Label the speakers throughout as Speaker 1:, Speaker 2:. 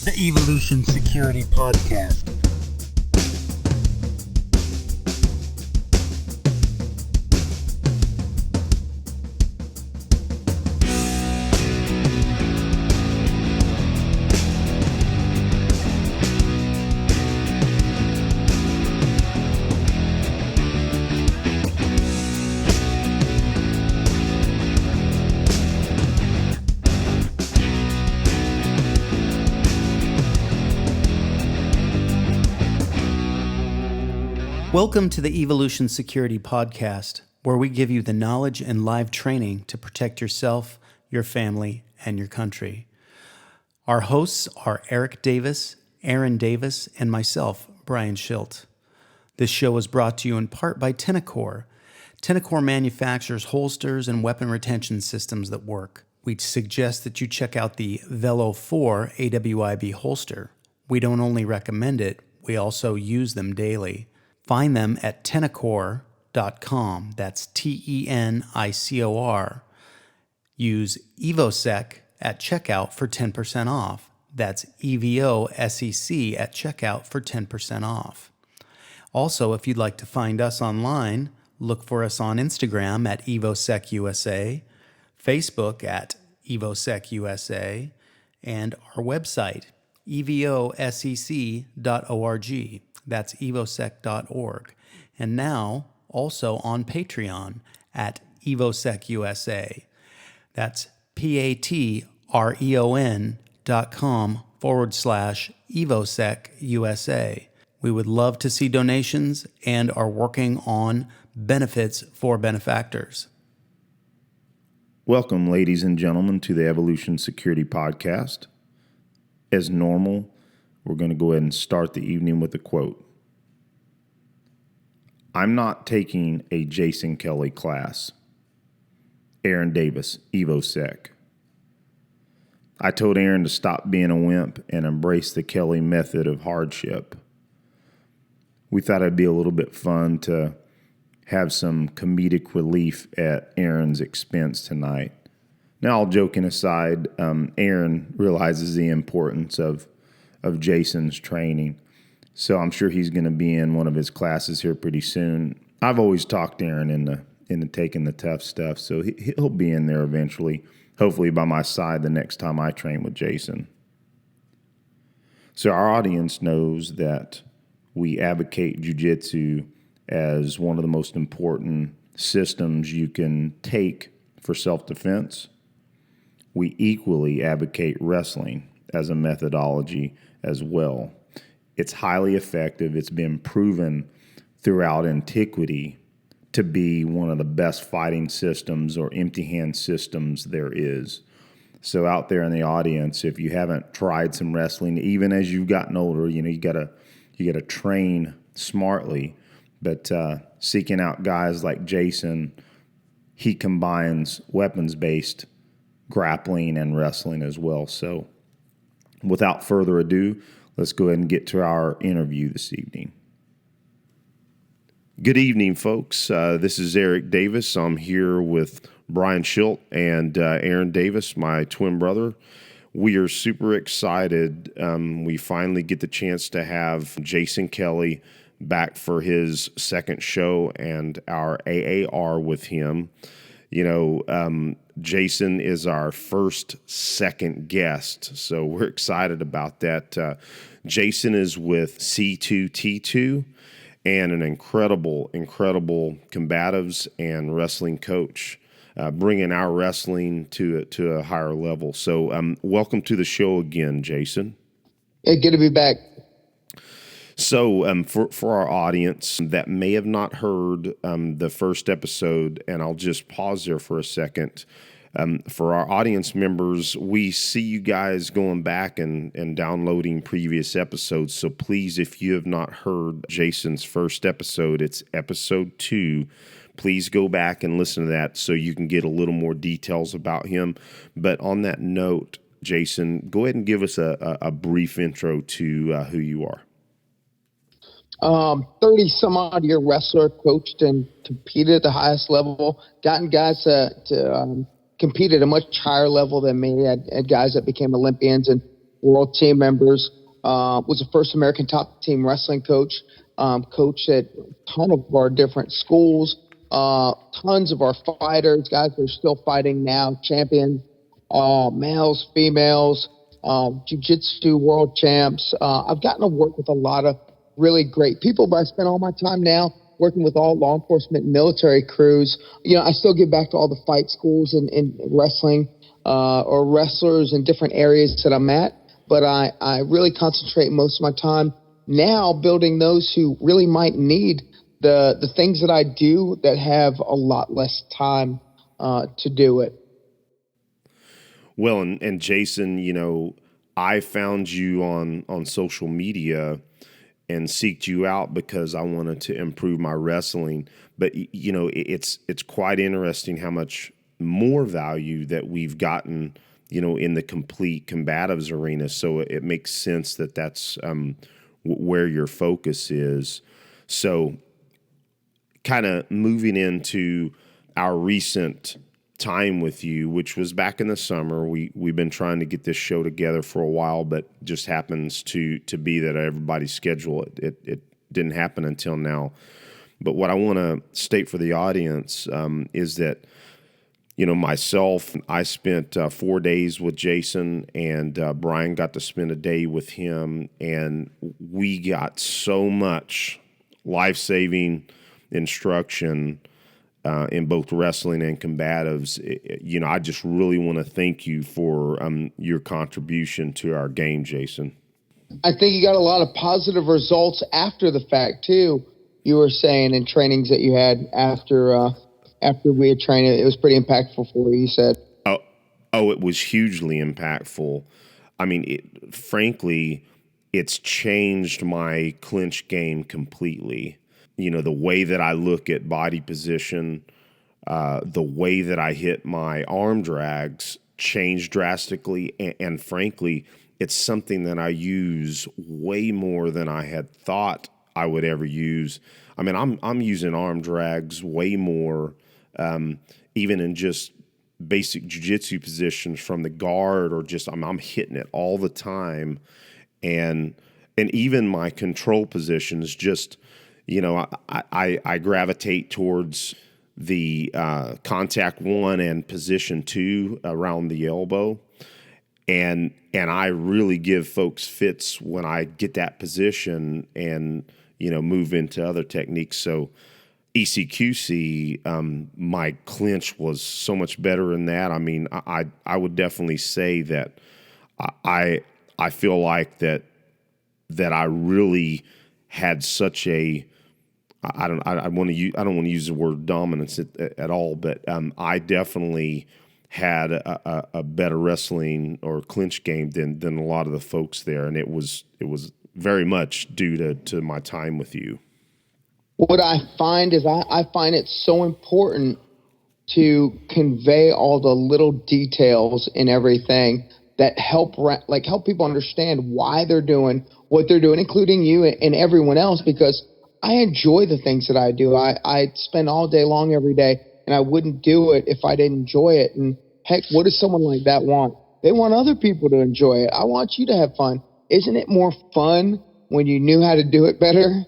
Speaker 1: the Evolution Security Podcast. Welcome to the Evolution Security Podcast, where we give you the knowledge and live training to protect yourself, your family, and your country. Our hosts are Eric Davis, Aaron Davis, and myself, Brian Schilt. This show is brought to you in part by Tenacor. Tenacor manufactures holsters and weapon retention systems that work. We suggest that you check out the Velo 4 AWIB holster. We don't only recommend it, we also use them daily. Find them at tenacor.com. That's TENICOR. Use EVOSEC at checkout for 10% off. That's EVOSEC at checkout for 10% off. Also, if you'd like to find us online, look for us on Instagram at EVOSECUSA, Facebook at EVOSECUSA, and our website, evosec.org. That's evosec.org. And now also on Patreon at EVOSECUSA. That's patreon.com/EVOSECUSA. We would love to see donations and are working on benefits for benefactors.
Speaker 2: Welcome, ladies and gentlemen, to the Evolution Security Podcast. As normal, we're going to go ahead and start the evening with a quote. I'm not taking a Jason Kelly class. Aaron Davis, EVOSEC. I told Aaron to stop being a wimp and embrace the Kelly method of hardship. We thought it'd be a little bit fun to have some comedic relief at Aaron's expense tonight. Now, all joking aside, Aaron realizes the importance of Jason's training. So I'm sure he's going to be in one of his classes here pretty soon. I've always talked Aaron into taking the tough stuff, so he'll be in there eventually, hopefully by my side the next time I train with Jason. So our audience knows that we advocate jiu-jitsu as one of the most important systems you can take for self-defense. We equally advocate wrestling as a methodology as well. It's highly effective. It's been proven throughout antiquity to be one of the best fighting systems or empty hand systems there is. So out there in the audience, if you haven't tried some wrestling, even as you've gotten older, you gotta train smartly. But seeking out guys like Jason, he combines weapons-based grappling and wrestling as well. So without further ado, let's go ahead and get to our interview this evening. Good evening, folks. This is Eric Davis. I'm here with Brian Schilt and Aaron Davis, my twin brother. We are super excited. We finally get the chance to have Jason Kelly back for his second show and our AAR with him. Jason is our second guest, so we're excited about that. Jason is with C2T2 and an incredible combatives and wrestling coach, bringing our wrestling to a higher level. So welcome to the show again, Jason.
Speaker 3: Hey, good to be back.
Speaker 2: So for our audience that may have not heard the first episode, and I'll just pause there for a second. For our audience members, we see you guys going back and downloading previous episodes. So please, if you have not heard Jason's first episode, it's episode 2. Please go back and listen to that so you can get a little more details about him. But on that note, Jason, go ahead and give us a brief intro to who you are.
Speaker 3: 30 some odd year wrestler, coached and competed at the highest level, gotten guys to compete at a much higher level than me. Had guys that became Olympians and world team members. Was the first American top team wrestling coach. Coached at a ton of our different schools. Tons of our fighters, guys that are still fighting now, champions, males, females, jiu-jitsu world champs. I've gotten to work with a lot of really great people, but I spend all my time now working with all law enforcement and military crews. I still give back to all the fight schools in wrestling, or wrestlers in different areas that I'm at. But I really concentrate most of my time now building those who really might need the things that I do that have a lot less time to do it.
Speaker 2: Well, and Jason, I found you on social media and seeked you out because I wanted to improve my wrestling. But it's quite interesting how much more value that we've gotten, in the complete combatives arena. So it makes sense that that's where your focus is. So kind of moving into our recent time with you, which was back in the summer. We've been trying to get this show together for a while, but just happens to be that everybody's schedule. It didn't happen until now. But what I want to state for the audience is that, myself, I spent 4 days with Jason, and Brian got to spend a day with him, and we got so much life-saving instruction in both wrestling and combatives. I just really want to thank you for your contribution to our game, Jason.
Speaker 3: I think you got a lot of positive results after the fact too. You were saying in trainings that you had after we had trained, it was pretty impactful for you. You said,
Speaker 2: "Oh, it was hugely impactful. I mean, frankly, it's changed my clinch game completely. The way that I look at body position, the way that I hit my arm drags changed drastically. And frankly, it's something that I use way more than I had thought I would ever use. I mean, I'm using arm drags way more, even in just basic jiu-jitsu positions from the guard, or just I'm hitting it all the time. And even my control positions, just I gravitate towards the contact one and position two around the elbow, and I really give folks fits when I get that position and move into other techniques. So ECQC, my clinch was so much better in that. I mean, I would definitely say that I feel like that I really had such a I don't want to use the word dominance at all, but I definitely had a better wrestling or clinch game than a lot of the folks there, and it was very much due to my time with you.
Speaker 3: What I find is I find it so important to convey all the little details in everything that help people understand why they're doing what they're doing, including you and everyone else, because I enjoy the things that I do. I spend all day long every day, and I wouldn't do it if I didn't enjoy it. And heck, what does someone like that want? They want other people to enjoy it. I want you to have fun. Isn't it more fun when you knew how to do it better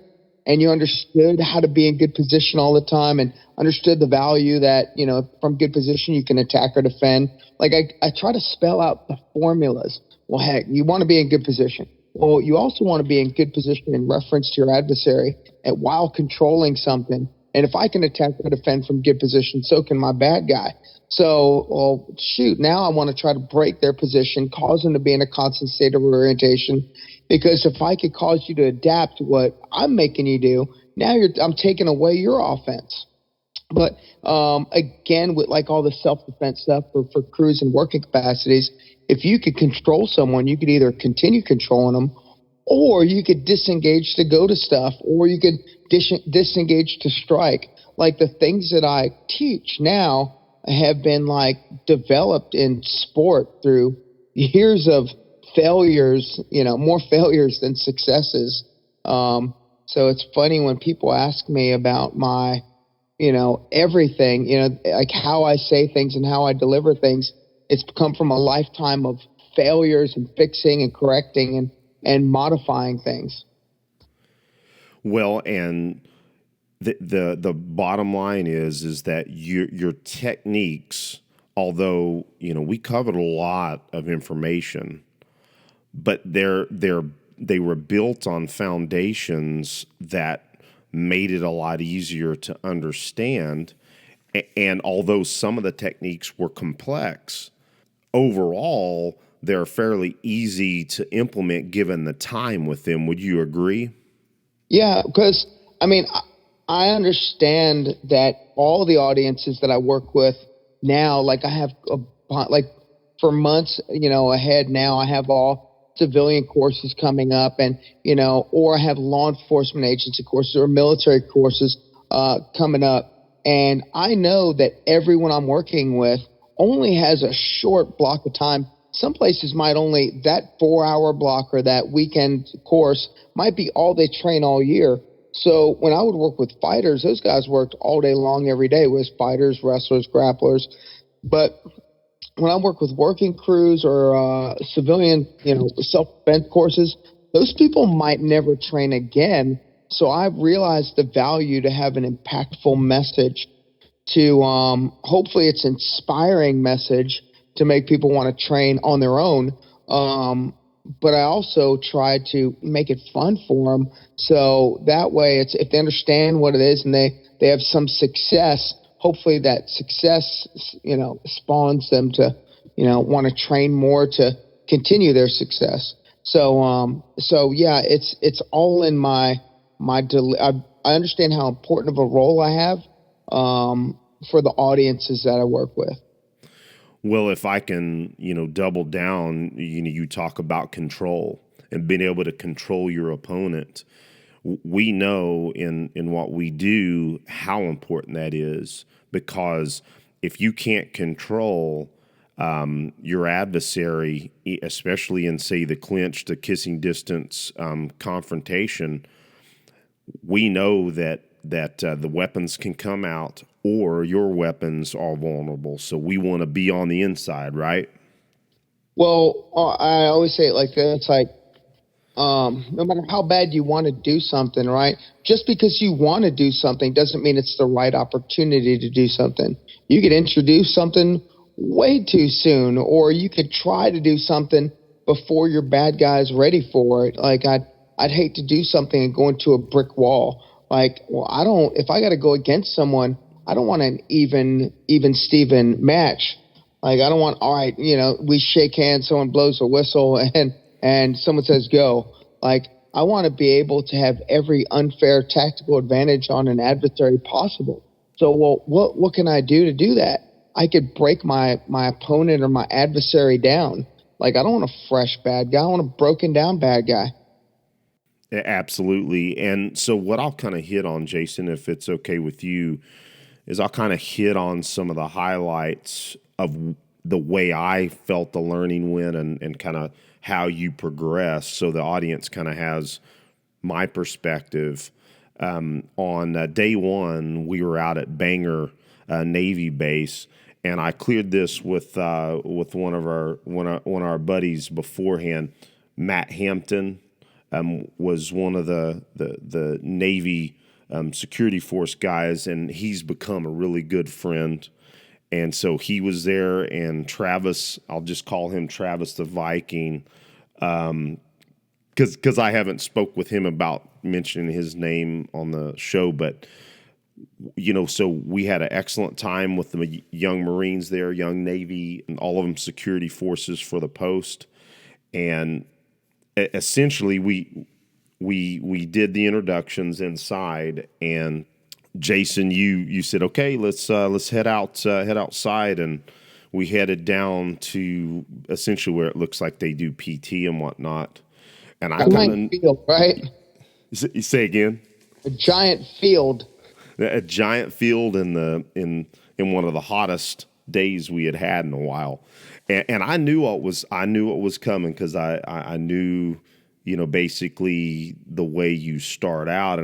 Speaker 3: and you understood how to be in good position all the time and understood the value that, from good position you can attack or defend? Like I try to spell out the formulas. Well, heck, you want to be in good position. Well, you also want to be in good position in reference to your adversary while controlling something. And if I can attack or defend from good position, so can my bad guy. So, well, shoot, now I want to try to break their position, cause them to be in a constant state of orientation. Because if I could cause you to adapt to what I'm making you do, now I'm taking away your offense. But again, with like all the self-defense stuff for crews and working capacities, if you could control someone, you could either continue controlling them, or you could disengage to go to stuff, or you could disengage to strike. Like the things that I teach now have been developed in sport through years of failures, more failures than successes. So it's funny when people ask me about my, everything, like how I say things and how I deliver things. It's come from a lifetime of failures and fixing and correcting and modifying things.
Speaker 2: Well, and the bottom line is that your techniques, although we covered a lot of information, but they were built on foundations that made it a lot easier to understand. And although some of the techniques were complex, overall they're fairly easy to implement given the time with them. Would you agree?
Speaker 3: Yeah, because I mean, I understand that all the audiences that I work with now, like I have, like for months, ahead now, I have all civilian courses coming up, and or I have law enforcement agency courses or military courses coming up, and I know that everyone I'm working with only has a short block of time. Some places might only, that 4-hour block or that weekend course might be all they train all year. So when I would work with fighters, those guys worked all day long every day with fighters, wrestlers, grapplers. But when I work with working crews or civilian, self-defense courses, those people might never train again. So I've realized the value to have an impactful message to hopefully it's inspiring message to make people want to train on their own. But I also try to make it fun for them. So that way, it's if they understand what it is and they have some success, hopefully that success, spawns them to, want to train more to continue their success. So yeah, it's all in I understand how important of a role I have for the audiences that I work with.
Speaker 2: Well, if I can, double down, you talk about control and being able to control your opponent. We know in what we do how important that is, because if you can't control your adversary, especially in, say, the clinch to kissing distance confrontation, we know that the weapons can come out or your weapons are vulnerable. So we want to be on the inside, right?
Speaker 3: Well, I always say it like this. It's like, no matter how bad you want to do something, right? Just because you want to do something doesn't mean it's the right opportunity to do something. You could introduce something way too soon, or you could try to do something before your bad guy's ready for it. Like I'd hate to do something and go into a brick wall. Like, well, if I got to go against someone, I don't want an even Steven match. Like, I don't want, all right, we shake hands, someone blows a whistle and someone says go. Like, I want to be able to have every unfair tactical advantage on an adversary possible. So, well, what can I do to do that? I could break my opponent or my adversary down. Like, I don't want a fresh bad guy. I want a broken down bad guy.
Speaker 2: Absolutely. And so what I'll kind of hit on, Jason, if it's okay with you, is I'll kind of hit on some of the highlights of the way I felt the learning went and kind of how you progress, so the audience kind of has my perspective. On day one, we were out at Bangor Navy Base, and I cleared this with one of our buddies beforehand. Matt Hampton was one of the Navy security force guys, and he's become a really good friend. And so he was there, and Travis, I'll just call him Travis the Viking, because I haven't spoke with him about mentioning his name on the show, but so we had an excellent time with the young Marines there, young Navy, and all of them security forces for the post. And essentially we did the introductions inside, and Jason, you said, okay, let's head outside, and we headed down to essentially where it looks like they do PT and whatnot. And I
Speaker 3: kind of field, right?
Speaker 2: You say again?
Speaker 3: A giant field.
Speaker 2: A giant field in one of the hottest days we had in a while, and I knew what was coming, because I knew basically the way you start out,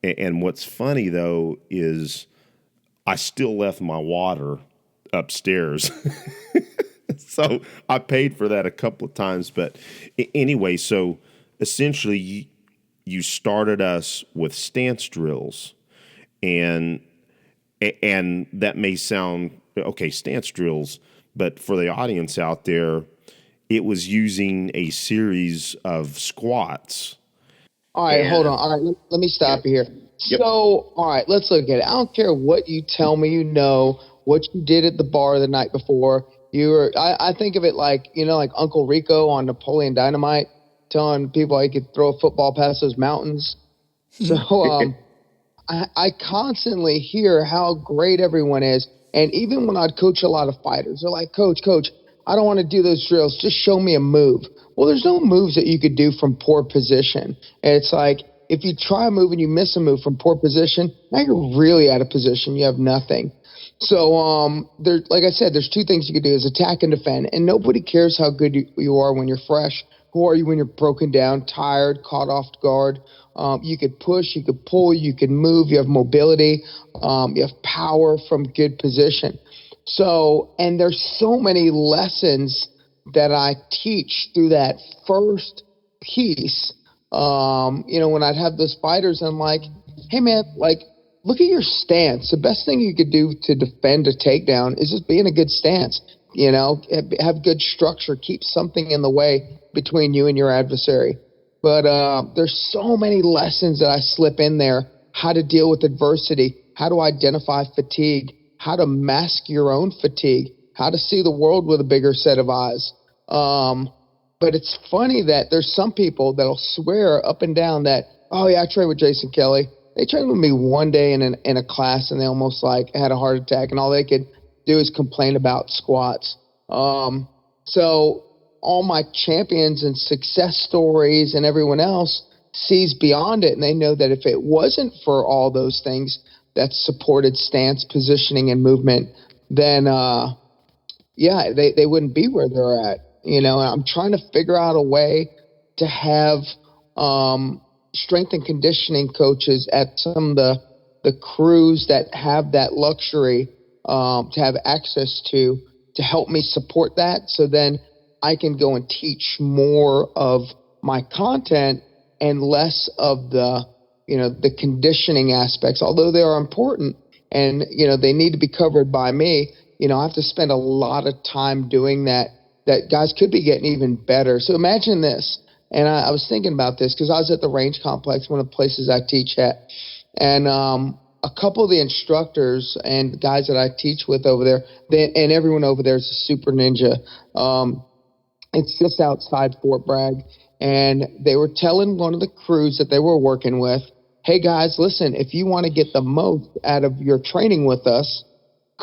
Speaker 2: and what's funny though is I still left my water upstairs. So I paid for that a couple of times. But anyway, so essentially you started us with stance drills, and that may sound okay, stance drills, but for the audience out there, it was using a series of squats.
Speaker 3: All right, hold on. All right, let me stop you here.
Speaker 2: Yep.
Speaker 3: So, all right, let's look at it. I don't care what you tell me, what you did at the bar the night before. I think of it like, like Uncle Rico on Napoleon Dynamite, telling people I could throw a football past those mountains. So, I constantly hear how great everyone is. And even when I'd coach a lot of fighters, they're like, Coach, I don't want to do those drills. Just show me a move. Well, there's no moves that you could do from poor position. And it's like, if you try a move and you miss a move from poor position, now you're really out of position. You have nothing. So, like I said, there's two things you could do is attack and defend. And nobody cares how good you are when you're fresh. Who are you when you're broken down, tired, caught off guard? You could push, you could pull, you can move, you have mobility, you have power from good position. So, and there's so many lessons that I teach through that first piece. When I'd have those fighters, I'm like, hey man, like, look at your stance. The best thing you could do to defend a takedown is just be in a good stance. Have good structure, keep something in the way between you and your adversary. But there's so many lessons that I slip in there, how to deal with adversity, how to identify fatigue, how to mask your own fatigue, how to see the world with a bigger set of eyes. But it's funny that there's some people that'll swear up and down that, oh yeah, I trained with Jason Kelly. They trained with me one day in a class and they almost like had a heart attack, and all they could do is complain about squats. So all my champions and success stories and everyone else sees beyond it, and they know that if it wasn't for all those things that supported stance, positioning, and movement, then they wouldn't be where they're at. And I'm trying to figure out a way to have strength and conditioning coaches at some of the crews that have that luxury to have access to help me support that, so then I can go and teach more of my content and less of the conditioning aspects, although they are important and, they need to be covered by me. I have to spend a lot of time doing that guys could be getting even better. So imagine this. And I was thinking about this because I was at the Range Complex, one of the places I teach at. And a couple of the instructors and guys that I teach with over there, and everyone over there is a super ninja. It's just outside Fort Bragg. And they were telling one of the crews that they were working with, hey guys, listen, if you want to get the most out of your training with us,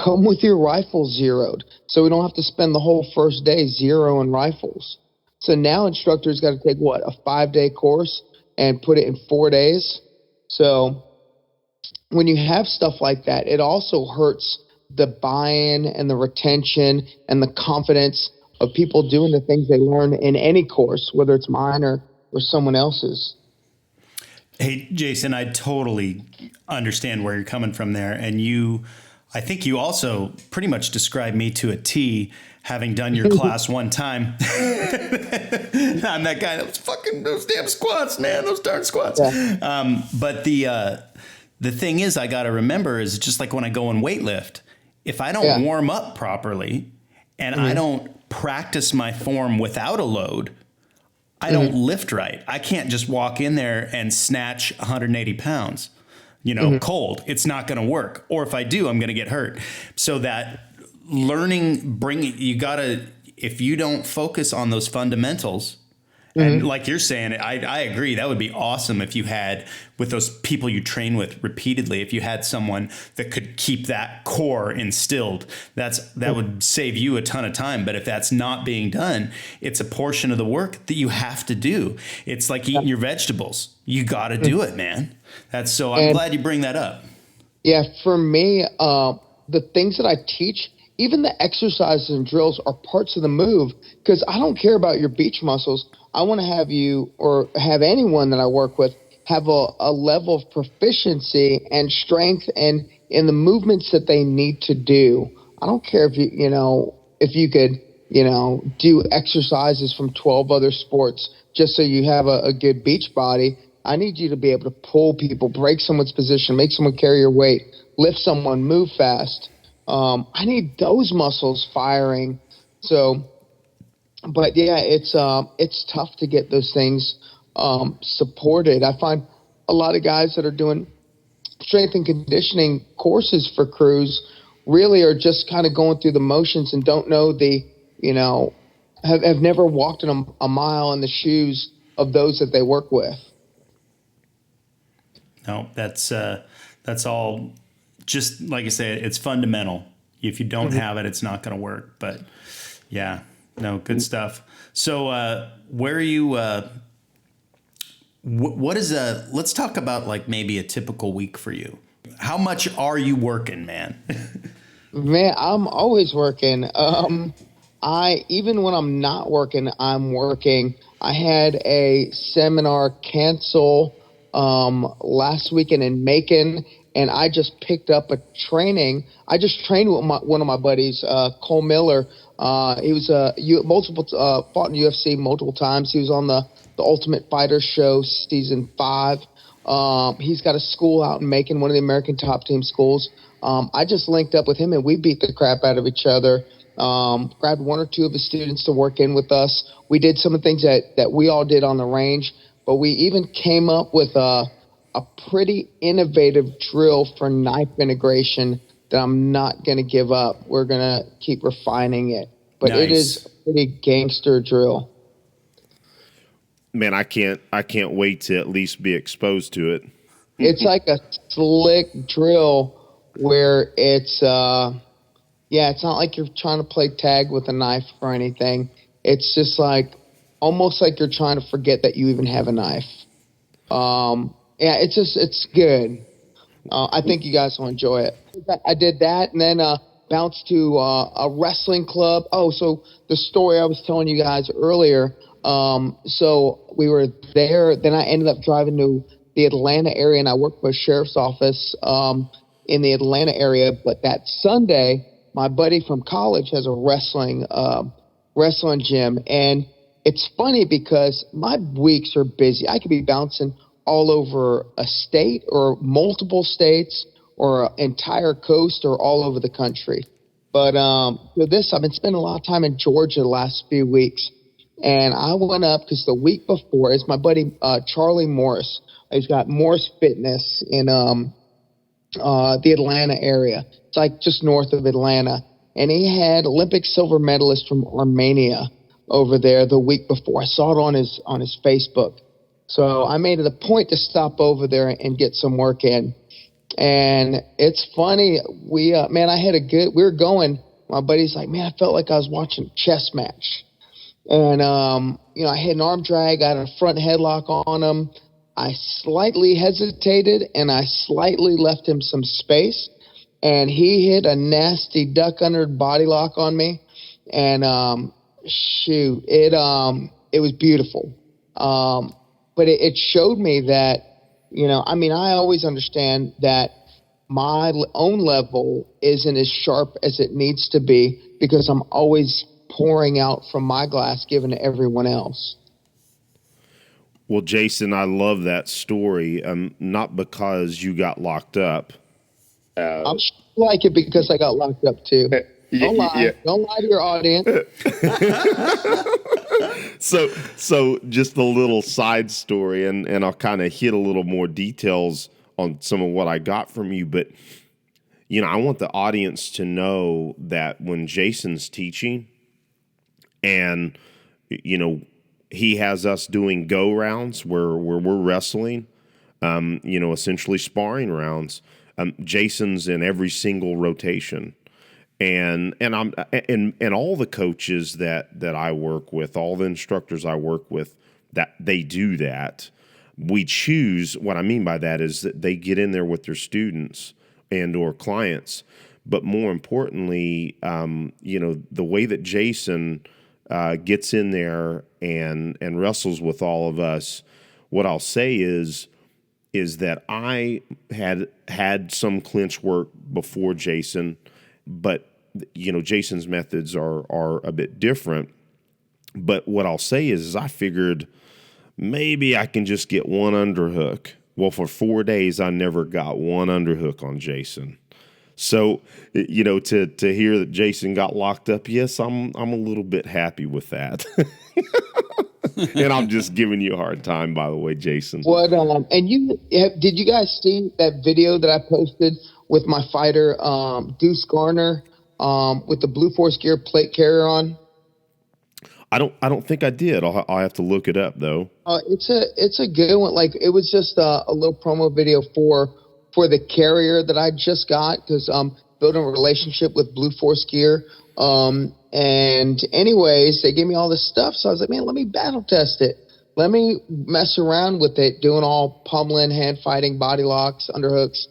Speaker 3: come with your rifles zeroed. So we don't have to spend the whole first day zeroing rifles. So now instructors got to take a 5-day course and put it in 4 days. So when you have stuff like that, it also hurts the buy-in and the retention and the confidence of people doing the things they learn in any course, whether it's mine or someone else's.
Speaker 1: Hey, Jason, I totally understand where you're coming from there. And I think you also pretty much described me to a T, having done your class one time. I'm that guy that was fucking those damn squats, man, those darn squats. Yeah. But the thing is, I got to remember is just like when I go and weightlift, if I don't warm up properly and I don't practice my form without a load, I don't lift right. I can't just walk in there and snatch 180 pounds. Cold. It's not going to work. Or if I do, I'm going to get hurt. So that learning, if you don't focus on those fundamentals, and like you're saying, I agree. That would be awesome if you had, with those people you train with repeatedly, if you had someone that could keep that core instilled. That would save you a ton of time. But if that's not being done, it's a portion of the work that you have to do. It's like eating your vegetables. You got to do it, man. I'm glad you bring that up.
Speaker 3: Yeah, for me, the things that I teach, even the exercises and drills are parts of the move, because I don't care about your beach muscles. I want to have you, or have anyone that I work with, have a level of proficiency and strength and in the movements that they need to do. I don't care if you could do exercises from 12 other sports just so you have a good beach body. I need you to be able to pull people, break someone's position, make someone carry your weight, lift someone, move fast. I need those muscles firing. So, but yeah, it's tough to get those things supported. I find a lot of guys that are doing strength and conditioning courses for crews really are just kind of going through the motions and don't know have never walked in a mile in the shoes of those that they work with.
Speaker 1: No, that's all. Just like I said, it's fundamental. If you don't have it, it's not going to work. But yeah, no, good stuff. So where are you? What is let's talk about like maybe a typical week for you. How much are you working, man?
Speaker 3: Man, I'm always working. Even when I'm not working, I'm working. I had a seminar cancel last weekend in Macon, and I just picked up a training. I just trained with one of my buddies, Cole Miller. He was fought in UFC multiple times. He was on the Ultimate Fighter show season 5. He's got a school out in Macon, one of the American top team schools. I just linked up with him and we beat the crap out of each other. Grabbed one or two of his students to work in with us. We did some of the things that we all did on the range, but we even came up with a pretty innovative drill for knife integration that I'm not going to give up. We're going to keep refining it, but
Speaker 1: Nice.
Speaker 3: It is a pretty gangster drill.
Speaker 2: Man, I can't wait to at least be exposed to it.
Speaker 3: It's like a slick drill where it's not like you're trying to play tag with a knife or anything. It's just like almost like you're trying to forget that you even have a knife. It's good. I think you guys will enjoy it. I did that and then bounced to a wrestling club. Oh, so the story I was telling you guys earlier. So we were there. Then I ended up driving to the Atlanta area, and I worked for a sheriff's office in the Atlanta area. But that Sunday, my buddy from college has a wrestling gym, and it's funny because my weeks are busy. I could be bouncing all over a state or multiple states or an entire coast or all over the country. But for this, I've been spending a lot of time in Georgia the last few weeks. And I went up because the week before is my buddy Charlie Morris. He's got Morris Fitness in the Atlanta area. It's like just north of Atlanta. And he had Olympic silver medalist from Armenia over there the week before. I saw it on his Facebook. So I made it a point to stop over there and get some work in. And it's funny. We were going. My buddy's like, man, I felt like I was watching a chess match. And, I had an arm drag, I had a front headlock on him. I slightly hesitated and I slightly left him some space. And he hit a nasty duck under body lock on me. And, it was beautiful. But it showed me that, I always understand that my own level isn't as sharp as it needs to be because I'm always pouring out from my glass, giving to everyone else.
Speaker 2: Well, Jason, I love that story. Not because you got locked up.
Speaker 3: I'm like it because I got locked up too. Don't lie. Yeah. Don't lie to your audience.
Speaker 2: So just a little side story, and I'll kind of hit a little more details on some of what I got from you. But, I want the audience to know that when Jason's teaching and, he has us doing go rounds where we're wrestling, essentially sparring rounds. Jason's in every single rotation. And all the coaches that I work with, all the instructors I work with, that they do that. We choose. What I mean by that is that they get in there with their students and or clients, but more importantly, the way that Jason gets in there and wrestles with all of us. What I'll say is that I had some clinch work before Jason. But Jason's methods are a bit different. But what I'll say is I figured maybe I can just get one underhook. Well, for 4 days, I never got one underhook on Jason. So, to hear that Jason got locked up, yes, I'm a little bit happy with that. And I'm just giving you a hard time, by the way, Jason.
Speaker 3: What did you guys see that video that I posted with my fighter Deuce Garner with the Blue Force Gear plate carrier on?
Speaker 2: I don't think I did. I'll have to look it up though.
Speaker 3: It's a good one. Like, it was just a little promo video for the carrier that I just got, because I'm building a relationship with Blue Force Gear. And anyways, they gave me all this stuff, so I was like, man, let me battle test it. Let me mess around with it, doing all pummeling, hand fighting, body locks, underhooks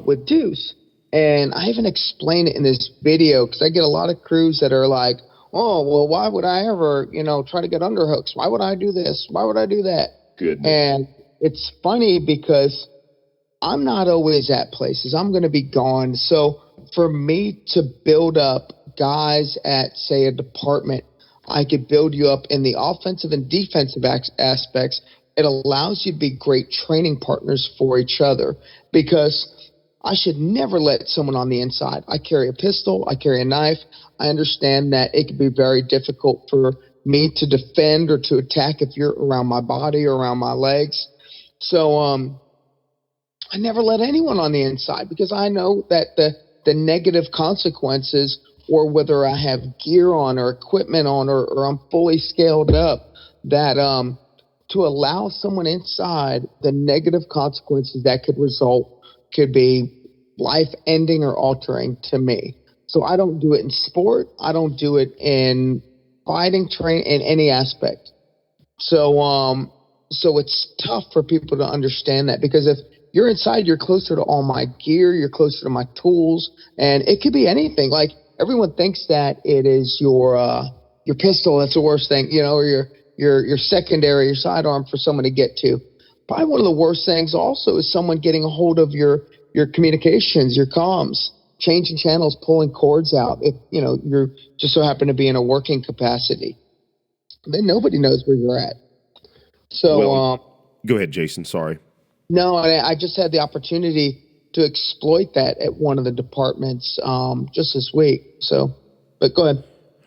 Speaker 3: with Deuce. And I even explained it in this video, because I get a lot of crews that are like, oh, well, why would I ever, try to get underhooks? Why would I do this? Why would I do that?
Speaker 2: Good.
Speaker 3: And it's funny because I'm not always at places. I'm going to be gone. So for me to build up guys at, say, a department, I could build you up in the offensive and defensive aspects. It allows you to be great training partners for each other, because I should never let someone on the inside. I carry a pistol. I carry a knife. I understand that it can be very difficult for me to defend or to attack if you're around my body or around my legs. So I never let anyone on the inside, because I know that the negative consequences, or whether I have gear on or equipment on or I'm fully scaled up, that to allow someone inside, the negative consequences that could result could be life-ending or altering to me. So I don't do it in sport. I don't do it in fighting, in any aspect. So it's tough for people to understand that, because if you're inside, you're closer to all my gear, you're closer to my tools, and it could be anything. Like, everyone thinks that it is your pistol that's the worst thing, or your secondary, your sidearm for someone to get to. Probably one of the worst things also is someone getting a hold of your communications, your comms, changing channels, pulling cords out. If you're just so happen to be in a working capacity, then nobody knows where you're at. So
Speaker 2: go ahead, Jason. Sorry.
Speaker 3: No, I just had the opportunity to exploit that at one of the departments just this week. So, but go ahead.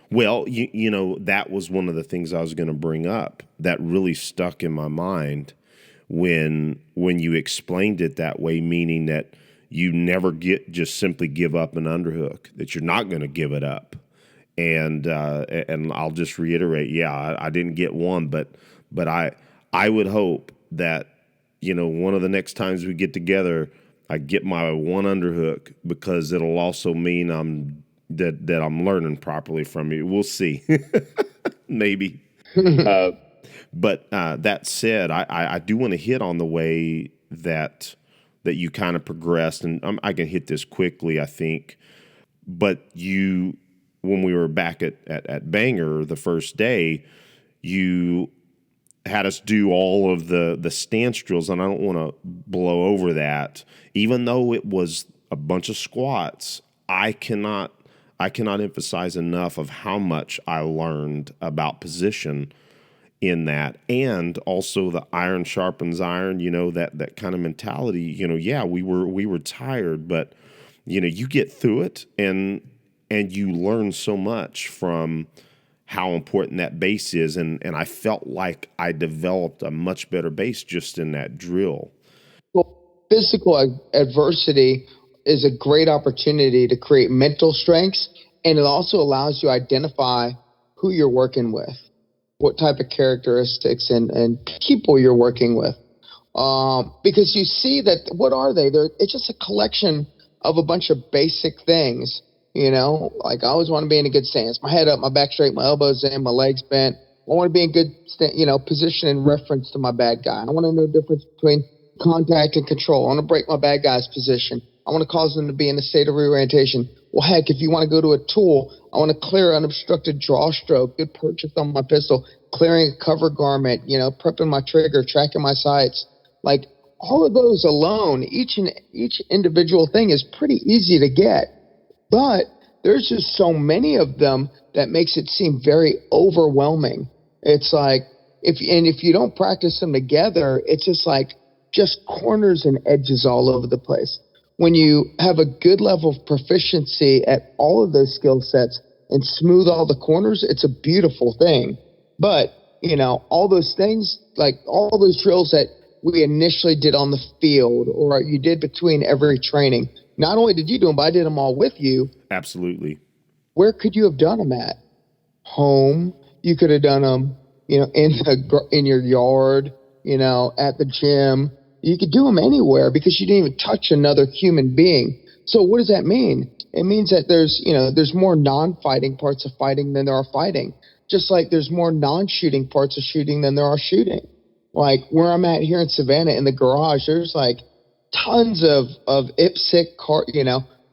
Speaker 2: Well, that was one of the things I was going to bring up that really stuck in my mind when you explained it that way, meaning that you never just simply give up an underhook, that you're not going to give it up. And I'll just reiterate, I didn't get one, but I would hope that, one of the next times we get together, I get my one underhook, because it'll also mean I'm learning properly from you. We'll see. Maybe. But that said, I do want to hit on the way that you kind of progressed, and I can hit this quickly, I think. But when we were back at Bangor the first day, you had us do all of the stance drills, and I don't want to blow over that. Even though it was a bunch of squats, I cannot emphasize enough of how much I learned about position in that, and also the iron sharpens iron, that kind of mentality. We were tired, but you get through it, and you learn so much from how important that base is, and I felt like I developed a much better base just in that drill.
Speaker 3: Well, physical adversity is a great opportunity to create mental strengths, and it also allows you to identify who you're working with, what type of characteristics and people you're working with. Because you see that, what are they? It's just a collection of a bunch of basic things. Like, I always want to be in a good stance, my head up, my back straight, my elbows in, my legs bent. I want to be in good, position in reference to my bad guy. I want to know the difference between contact and control. I want to break my bad guy's position. I want to cause them to be in a state of reorientation. Well, heck, if you want to go to a tool, I want to clear unobstructed draw stroke, good purchase on my pistol, clearing a cover garment, prepping my trigger, tracking my sights. Like, all of those alone, each individual thing is pretty easy to get. But there's just so many of them that makes it seem very overwhelming. It's like, if you don't practice them together, it's just corners and edges all over the place. When you have a good level of proficiency at all of those skill sets and smooth all the corners, it's a beautiful thing. But, all those things, like all those drills that we initially did on the field or you did between every training, not only did you do them, but I did them all with you.
Speaker 2: Absolutely.
Speaker 3: Where could you have done them at? Home. You could have done them, in your yard, at the gym. You could do them anywhere because you didn't even touch another human being. So what does that mean? It means that there's more non-fighting parts of fighting than there are fighting. Just like there's more non-shooting parts of shooting than there are shooting. Like where I'm at here in Savannah in the garage, there's like tons of IPSC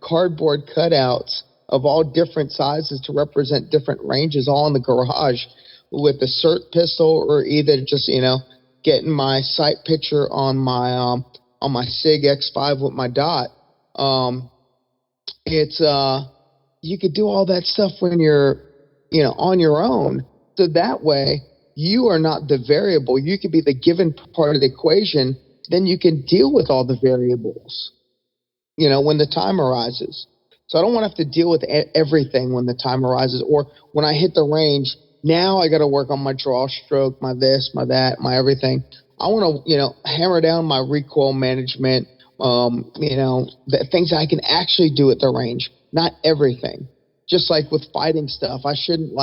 Speaker 3: cardboard cutouts of all different sizes to represent different ranges, all in the garage with the CERT pistol, or either just getting my sight picture on my SIG X5 with my dot. You could do all that stuff when you're on your own. So that way you are not the variable. You could be the given part of the equation. Then you can deal with all the variables, when the time arises. So I don't want to have to deal with everything when the time arises, or when I hit the range. Now I got to work on my draw stroke, my this, my that, my everything. I want to, hammer down my recoil management, the things I can actually do at the range, not everything. Just like with fighting stuff, I shouldn't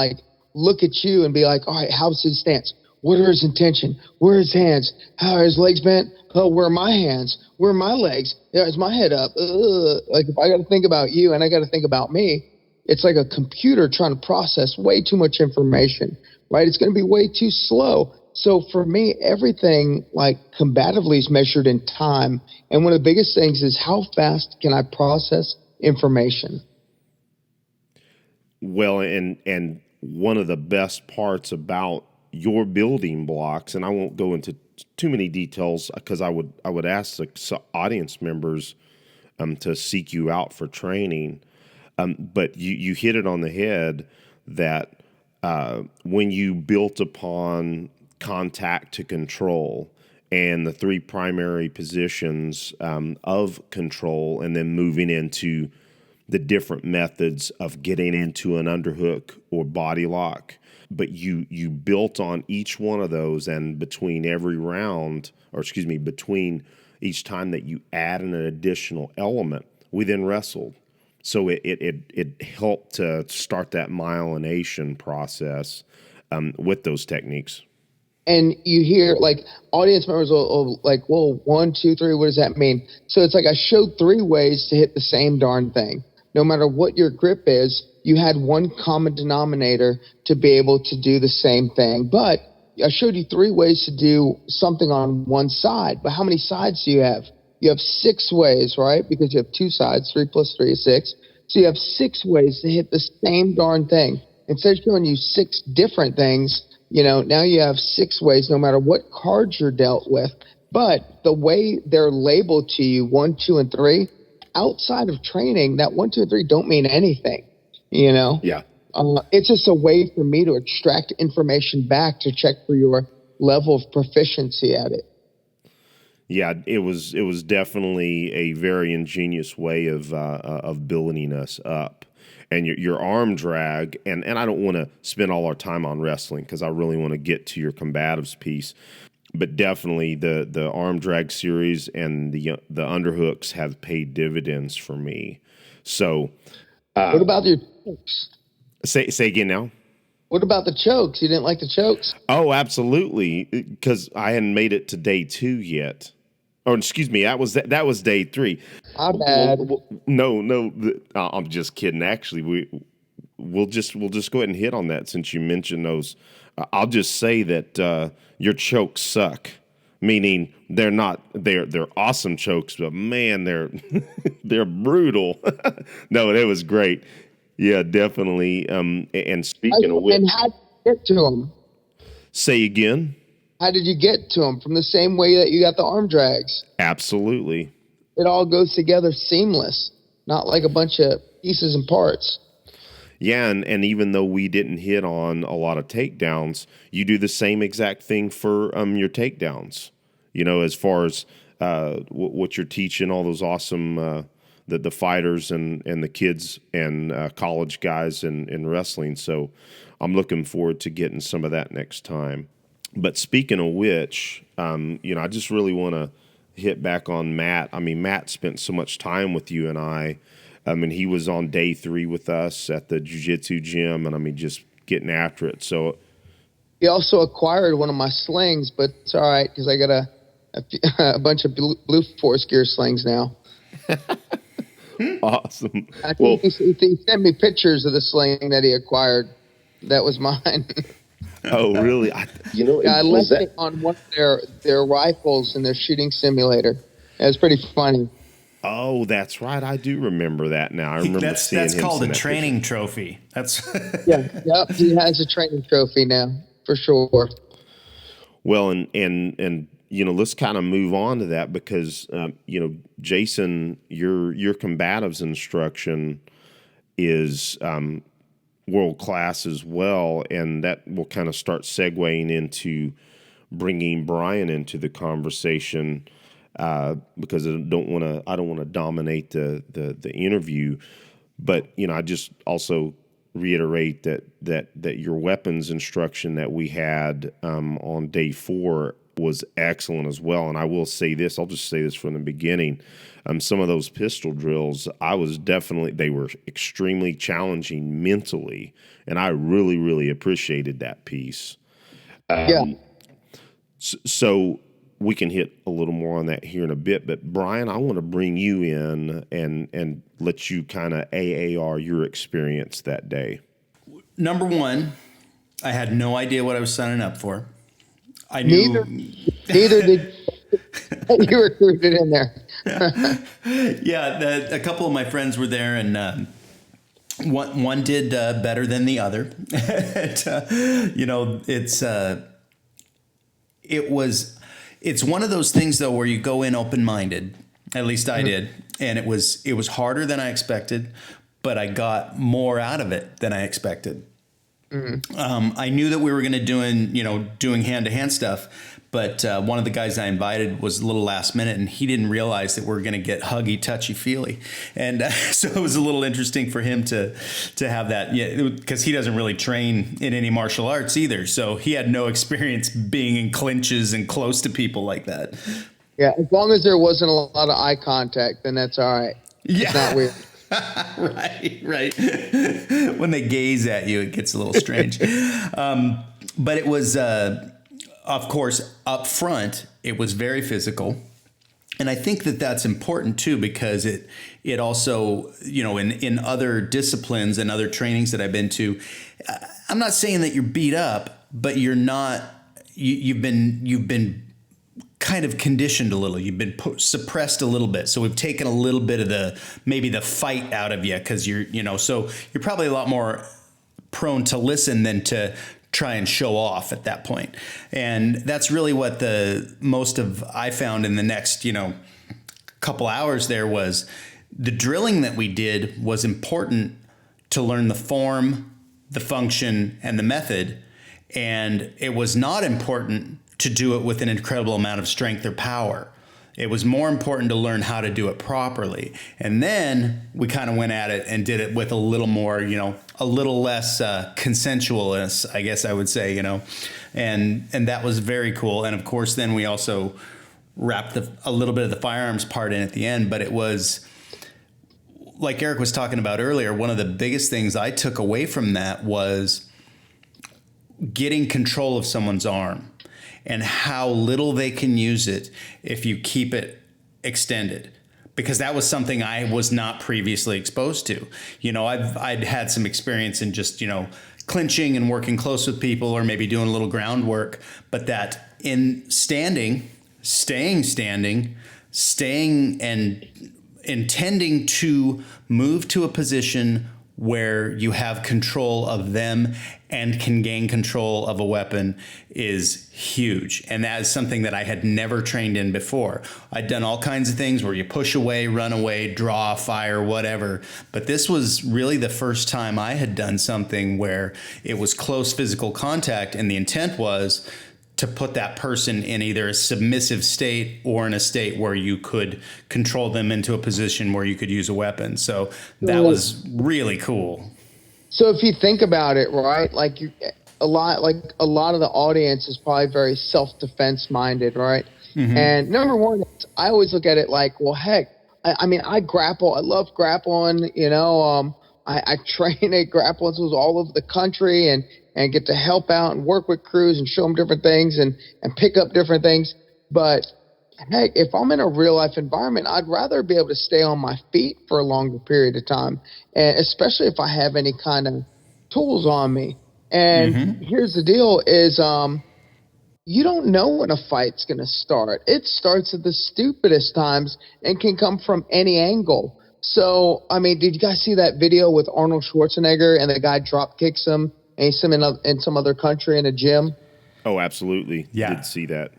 Speaker 3: look at you and be like, all right, how's his stance? What are his intention? Where are his hands? How are his legs bent? Oh, where are my hands? Where are my legs? Yeah, is my head up? Like if I got to think about you and I got to think about me, it's like a computer trying to process way too much information, right? It's going to be way too slow. So for me, everything combatively is measured in time. And one of the biggest things is how fast can I process information?
Speaker 2: Well, and one of the best parts about your building blocks, and I won't go into too many details because I would ask the audience members to seek you out for training. But you hit it on the head that when you built upon contact to control and the three primary positions of control, and then moving into the different methods of getting into an underhook or body lock, but you built on each one of those, and between every round, between each time that you add an additional element, we then wrestled. So it helped to start that myelination process with those techniques.
Speaker 3: And you hear audience members will well, 1, 2, 3, what does that mean? So it's I showed 3 ways to hit the same darn thing. No matter what your grip is, you had one common denominator to be able to do the same thing. But I showed you 3 ways to do something on one side. But how many sides do you have? You have 6 ways, right? Because you have 2 sides. 3 plus 3 is 6. So you have 6 ways to hit the same darn thing. Instead of showing you 6 different things, now you have 6 ways, no matter what cards you're dealt with. But the way they're labeled to you, 1, 2, and 3, outside of training, that 1, 2, and 3 don't mean anything.
Speaker 2: Yeah.
Speaker 3: It's just a way for me to extract information back to check for your level of proficiency at it.
Speaker 2: Yeah, it was definitely a very ingenious way of building us up. And your arm drag, and I don't want to spend all our time on wrestling because I really want to get to your combatives piece, but definitely the arm drag series and the underhooks have paid dividends for me. So,
Speaker 3: what about your chokes?
Speaker 2: Say again now.
Speaker 3: What about the chokes? You didn't like the chokes?
Speaker 2: Oh, absolutely, because I hadn't made it to day 2 yet. Or excuse me, that was day 3.
Speaker 3: My bad.
Speaker 2: No, I'm just kidding. Actually, we'll just go ahead and hit on that since you mentioned those. I'll just say that your chokes suck, meaning they're awesome chokes, but man, they're brutal. No, it was great. Yeah, definitely. And speaking of which,
Speaker 3: and how did you get to them?
Speaker 2: Say again.
Speaker 3: How did you get to them? From the same way that you got the arm drags?
Speaker 2: Absolutely.
Speaker 3: It all goes together seamless, not like a bunch of pieces and parts.
Speaker 2: Yeah, and even though we didn't hit on a lot of takedowns, you do the same exact thing for your takedowns. As far as what you're teaching, all those awesome the fighters and the kids and college guys in wrestling. So I'm looking forward to getting some of that next time. But speaking of which, I just really want to hit back on Matt. I mean, Matt spent so much time with you and I. I mean, he was on day 3 with us at the jiu-jitsu gym, and I mean, just getting after it. So
Speaker 3: He also acquired one of my slings, but it's all right because I got a bunch of blue force gear slings now.
Speaker 2: Awesome.
Speaker 3: I think he sent me pictures of the sling that he acquired. That was mine.
Speaker 2: Oh, really?
Speaker 3: I left it on one of their rifles in their shooting simulator. It was pretty funny.
Speaker 2: Oh, that's right. I do remember that now. I remember seeing him.
Speaker 1: That's called a training trophy. That's
Speaker 3: Yep. He has a training trophy now for sure.
Speaker 2: Well, and let's kind of move on to that because Jason, your combatives instruction is world class as well, and that will kind of start segueing into bringing Brian into the conversation. Because I don't want to dominate the interview, but I just also reiterate that your weapons instruction that we had on day 4 was excellent as well. And I will say this, I'll just say this from the beginning. Some of those pistol drills, they were extremely challenging mentally, and I really, really appreciated that piece. So we can hit a little more on that here in a bit, but Brian, I want to bring you in and let you kind of AAR your experience that day.
Speaker 1: Number one, I had no idea what I was signing up for. I knew
Speaker 3: neither did you recruited in there.
Speaker 1: Yeah, a couple of my friends were there, and one did better than the other. It's one of those things though where you go in open-minded. At least I did, and it was harder than I expected, but I got more out of it than I expected. I knew that we were going to doing hand-to-hand stuff, but one of the guys I invited was a little last minute, and he didn't realize that we were going to get huggy, touchy-feely, and so it was a little interesting for him to have that, because he doesn't really train in any martial arts either, so he had no experience being in clinches and close to people like that.
Speaker 3: Yeah, as long as there wasn't a lot of eye contact, then that's all right.
Speaker 1: Yeah.
Speaker 3: It's not weird.
Speaker 1: Right. When they gaze at you, it gets a little strange. But it was, of course, up front, it was very physical. And I think that that's important too, because it also, in other disciplines and other trainings that I've been to, I'm not saying that you're beat up, but you're not, you've been kind of conditioned a little. You've been suppressed a little bit. So we've taken a little bit of maybe the fight out of you, because so you're probably a lot more prone to listen than to try and show off at that point. And that's really what I found in the next, couple hours there was the drilling that we did was important to learn the form, the function, and the method. And it was not important to do it with an incredible amount of strength or power. It was more important to learn how to do it properly. And then we kind of went at it and did it with a little more, a little less consensualness, I guess I would say, and that was very cool. And of course, then we also wrapped a little bit of the firearms part in at the end, but it was, like Eric was talking about earlier, one of the biggest things I took away from that was getting control of someone's arm and how little they can use it if you keep it extended. Because that was something I was not previously exposed to. I'd had some experience in just, clinching and working close with people, or maybe doing a little groundwork, but that in staying and intending to move to a position where you have control of them and can gain control of a weapon is huge. And that is something that I had never trained in before. I'd done all kinds of things where you push away, run away, draw, fire, whatever. But this was really the first time I had done something where it was close physical contact, and the intent was to put that person in either a submissive state or in a state where you could control them into a position where you could use a weapon. So that was really cool.
Speaker 3: So if you think about it, right, like a lot of the audience is probably very self-defense minded, right? Mm-hmm. And number one, I always look at it like, well, heck, I mean, I grapple. I love grappling. I train at grappling schools all over the country and get to help out and work with crews and show them different things and pick up different things. But heck, if I'm in a real life environment, I'd rather be able to stay on my feet for a longer period of time, and especially if I have any kind of tools on me. And here's the deal is, you don't know when a fight's going to start. It starts at the stupidest times and can come from any angle. So, I mean, did you guys see that video with Arnold Schwarzenegger and the guy drop kicks him and he's in some other country in a gym?
Speaker 2: Oh, absolutely.
Speaker 1: Yeah.
Speaker 2: Did see that.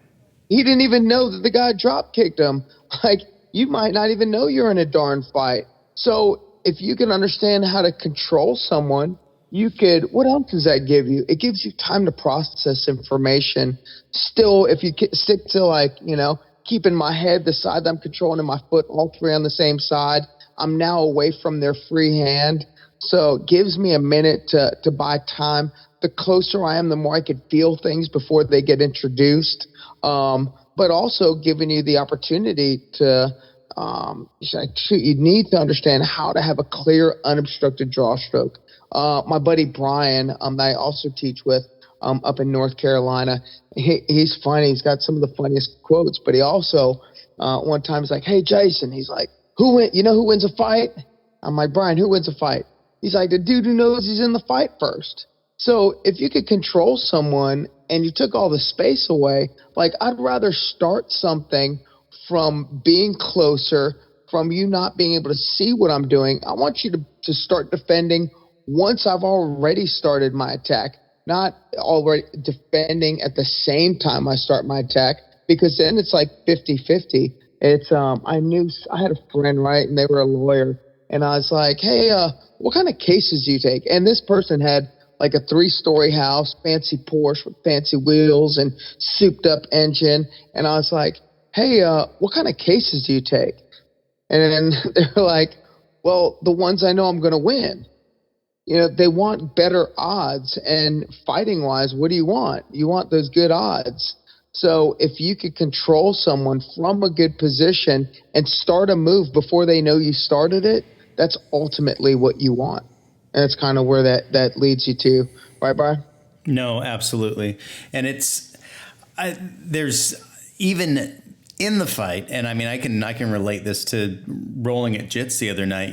Speaker 3: He didn't even know that the guy drop kicked him. Like, you might not even know you're in a darn fight. So if you can understand how to control someone, what else does that give you? It gives you time to process information. Still, if you stick to keeping my head, the side that I'm controlling, and my foot, all three on the same side, I'm now away from their free hand. So it gives me a minute to buy time. The closer I am, the more I could feel things before they get introduced. But also giving you the opportunity to, you need to understand how to have a clear, unobstructed draw stroke. My buddy Brian, that I also teach with, up in North Carolina, he's funny. He's got some of the funniest quotes, but he also, one time he's like, "Hey, Jason," he's like, who wins a fight? I'm like, "Brian, who wins a fight?" He's like, "The dude who knows he's in the fight first." So if you could control someone and you took all the space away, like, I'd rather start something from being closer, from you not being able to see what I'm doing. I want you to start defending once I've already started my attack, not already defending at the same time I start my attack, because then it's like 50-50. It's I had a friend, right, and they were a lawyer, and I was like, "Hey, what kind of cases do you take?" And this person had like a 3-story house, fancy Porsche with fancy wheels and souped up engine, and I was like, "Hey, what kind of cases do you take?" And they're like, "Well, the ones I know I'm going to win." They want better odds, and fighting wise, what do you want? You want those good odds. So if you could control someone from a good position and start a move before they know you started it, that's ultimately what you want. And that's kind of where that leads you to. Right, Brian?
Speaker 1: No, absolutely. And there's even in the fight, and I mean, I can relate this to rolling at Jits the other night.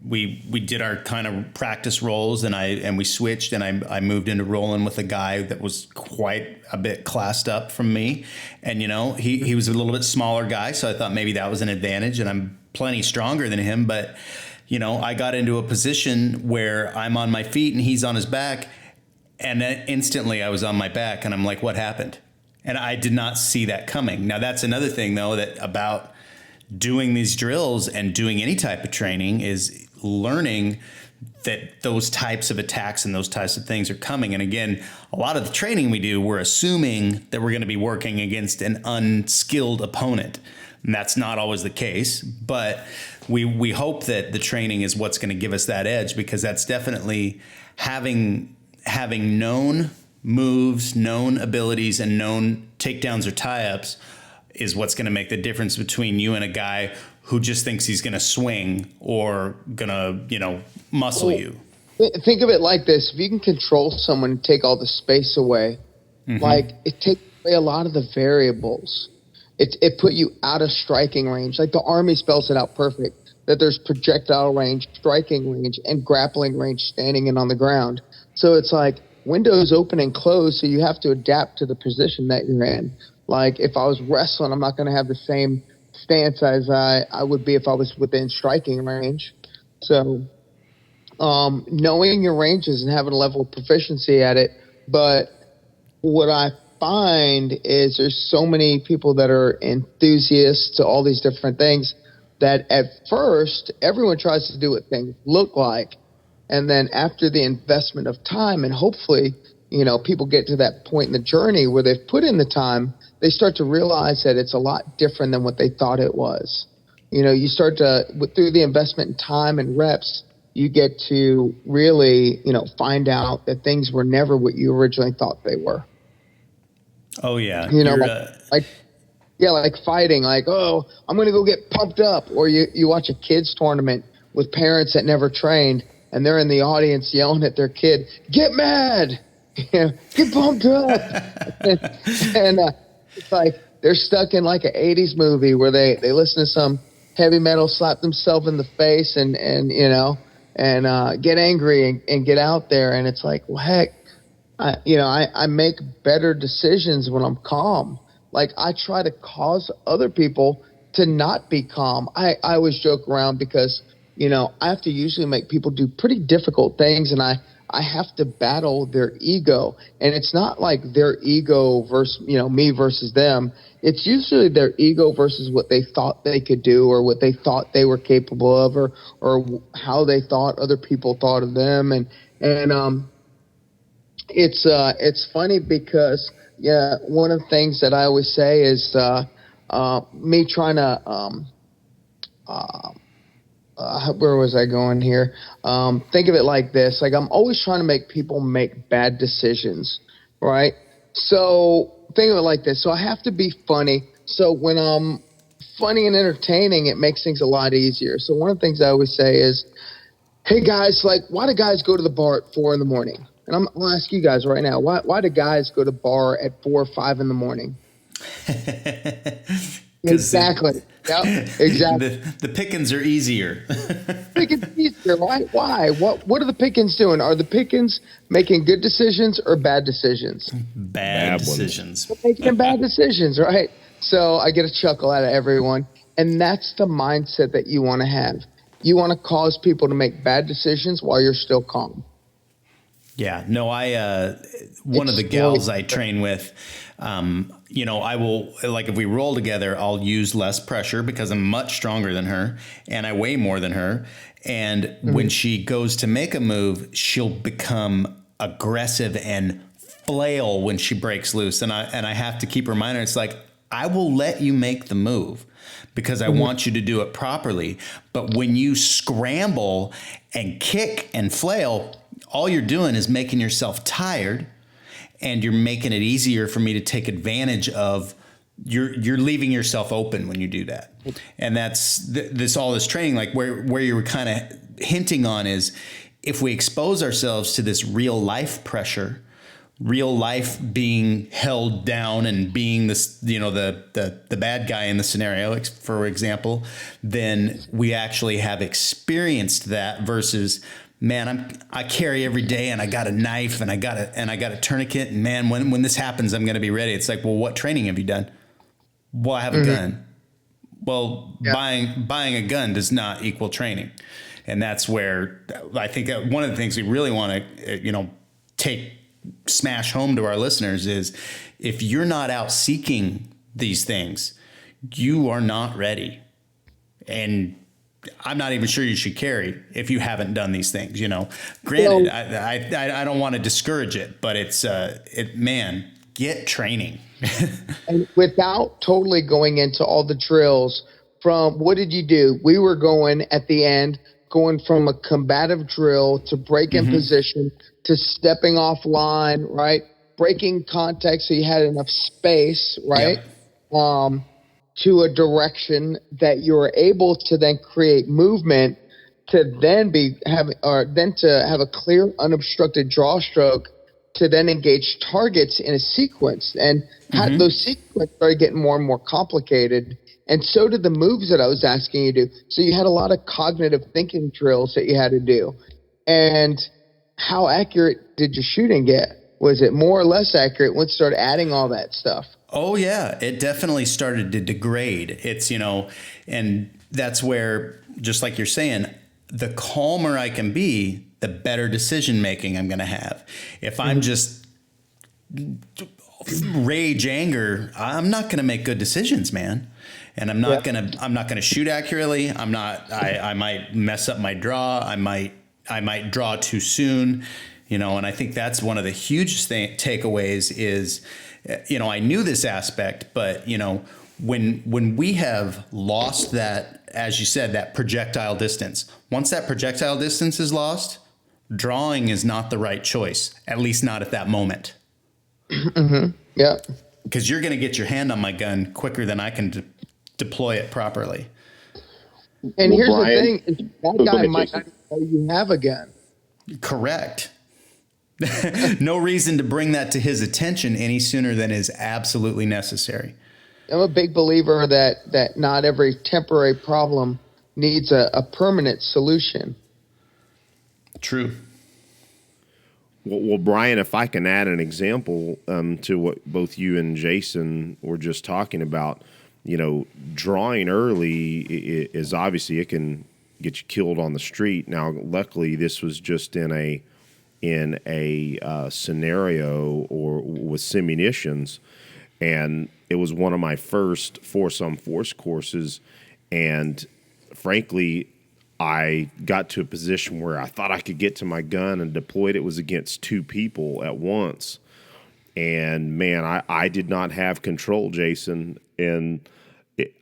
Speaker 1: We did our kind of practice rolls, and we switched, and I moved into rolling with a guy that was quite a bit classed up from me, and he was a little bit smaller guy, so I thought maybe that was an advantage, and I'm plenty stronger than him, but I got into a position where I'm on my feet and he's on his back, and then instantly I was on my back, and I'm like, what happened? And I did not see that coming. Now, that's another thing, though, that about doing these drills and doing any type of training is learning that those types of attacks and those types of things are coming. And again, a lot of the training we do, we're assuming that we're going to be working against an unskilled opponent. And that's not always the case. But we hope that the training is what's going to give us that edge, because that's definitely having known moves, known abilities, and known takedowns or tie-ups is what's going to make the difference between you and a guy who just thinks he's going to swing or going to, muscle you.
Speaker 3: Think of it like this. If you can control someone and take all the space away, like, it takes away a lot of the variables. It put you out of striking range. Like, the Army spells it out perfect, that there's projectile range, striking range, and grappling range standing and on the ground. So it's like, windows open and close, so you have to adapt to the position that you're in. Like, if I was wrestling, I'm not going to have the same stance as I would be if I was within striking range. So knowing your ranges and having a level of proficiency at it. But what I find is there's so many people that are enthusiasts to all these different things that at first everyone tries to do what things look like. And then after the investment of time, and hopefully, people get to that point in the journey where they've put in the time, they start to realize that it's a lot different than what they thought it was. You start to, through the investment in time and reps, you get to really, find out that things were never what you originally thought they were.
Speaker 1: Oh yeah.
Speaker 3: Like fighting, like, oh, I'm going to go get pumped up. Or you watch a kids tournament with parents that never trained, and they're in the audience yelling at their kid, get mad, get pumped up. and it's like they're stuck in like an 80s movie where they listen to some heavy metal, slap themselves in the face and get angry and get out there. And it's like, well, heck, I make better decisions when I'm calm. Like, I try to cause other people to not be calm. I always joke around because, I have to usually make people do pretty difficult things, and I have to battle their ego. And it's not like their ego versus, me versus them. It's usually their ego versus what they thought they could do, or what they thought they were capable of, or how they thought other people thought of them. And it's funny because, yeah, one of the things that I always say is me trying to where was I going here? Think of it like this. Like, I'm always trying to make people make bad decisions, right? So think of it like this. So I have to be funny. So when I'm funny and entertaining, it makes things a lot easier. So one of the things I always say is, hey guys, like, why do guys go to the bar at 4 a.m? And I'm going to ask you guys right now, why do guys go to bar at 4 or 5 a.m? Exactly. Yep. Exactly.
Speaker 1: The pickings are easier.
Speaker 3: Pickings easier, right? Why? What are the pickings doing? Are the pickings making good decisions or bad decisions?
Speaker 1: Bad decisions.
Speaker 3: They're making bad decisions, right? So I get a chuckle out of everyone, and that's the mindset that you want to have. You want to cause people to make bad decisions while you're still calm.
Speaker 1: Yeah, no, one of the gals I train with, I will, like, if we roll together, I'll use less pressure because I'm much stronger than her and I weigh more than her. And when she goes to make a move, she'll become aggressive and flail when she breaks loose. And I have to keep reminding her, it's like, I will let you make the move because I want you to do it properly. But when you scramble and kick and flail, all you're doing is making yourself tired, and you're making it easier for me to take advantage of. You're leaving yourself open when you do that. And that's this training, like where you were kind of hinting on, is if we expose ourselves to this real life pressure, real life being held down and being this, the bad guy in the scenario, for example, then we actually have experienced that versus, man, I carry every day and I got a knife and I got a tourniquet, and man, when this happens, I'm going to be ready. It's like, well, what training have you done? Well, I have a gun. Well, buying a gun does not equal training. And that's where I think one of the things we really want to, smash home to our listeners is, if you're not out seeking these things, you are not ready. And I'm not even sure you should carry if you haven't done these things, Granted, I don't want to discourage it, but it's get training.
Speaker 3: And without totally going into all the drills, from what did you do? We were going at the end, going from a combative drill to break in position to stepping off line, right? Breaking contact so you had enough space, right? Yep. To a direction that you were able to then create movement to then to have a clear unobstructed draw stroke to then engage targets in a sequence. And those sequences started getting more and more complicated. And so did the moves that I was asking you to do. So you had a lot of cognitive thinking drills that you had to do. And how accurate did your shooting get? Was it more or less accurate once you started adding all that stuff?
Speaker 1: Oh yeah, it definitely started to degrade. It's, and that's where, just like you're saying, the calmer I can be, the better decision making I'm going to have. If I'm just rage, anger, I'm not going to make good decisions, man. And I'm not going to shoot accurately. I might mess up my draw. I might draw too soon, and I think that's one of the huge takeaways is, I knew this aspect, but when we have lost that, as you said, that projectile distance, once that projectile distance is lost, drawing is not the right choice, at least not at that moment.
Speaker 3: Mm-hmm. Yeah.
Speaker 1: Because you're going to get your hand on my gun quicker than I can deploy it properly.
Speaker 3: And here's Brian, the thing, that guy might not know you have a gun.
Speaker 1: Correct. No reason to bring that to his attention any sooner than is absolutely necessary.
Speaker 3: I'm a big believer that not every temporary problem needs a permanent solution.
Speaker 1: True.
Speaker 2: Well, Brian, if I can add an example to what both you and Jason were just talking about, drawing early is obviously it can get you killed on the street. Now, luckily, this was just in a scenario or with simunitions, and it was one of my first foursome force courses, and frankly, I got to a position where I thought I could get to my gun and deployed. It was against two people at once. And man, I did not have control, Jason. And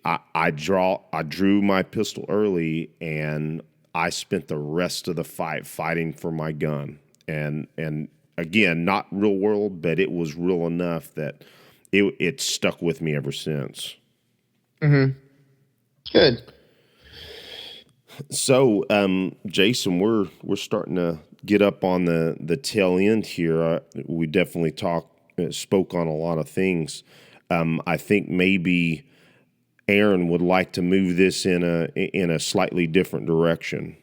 Speaker 2: I drew my pistol early, and I spent the rest of the fight fighting for my gun. And again, not real world, but it was real enough that it stuck with me ever since.
Speaker 3: Mm-hmm. Good.
Speaker 2: So, Jason, we're starting to get up on the tail end here. We definitely spoke on a lot of things. I think maybe Aaron would like to move this in a slightly different direction.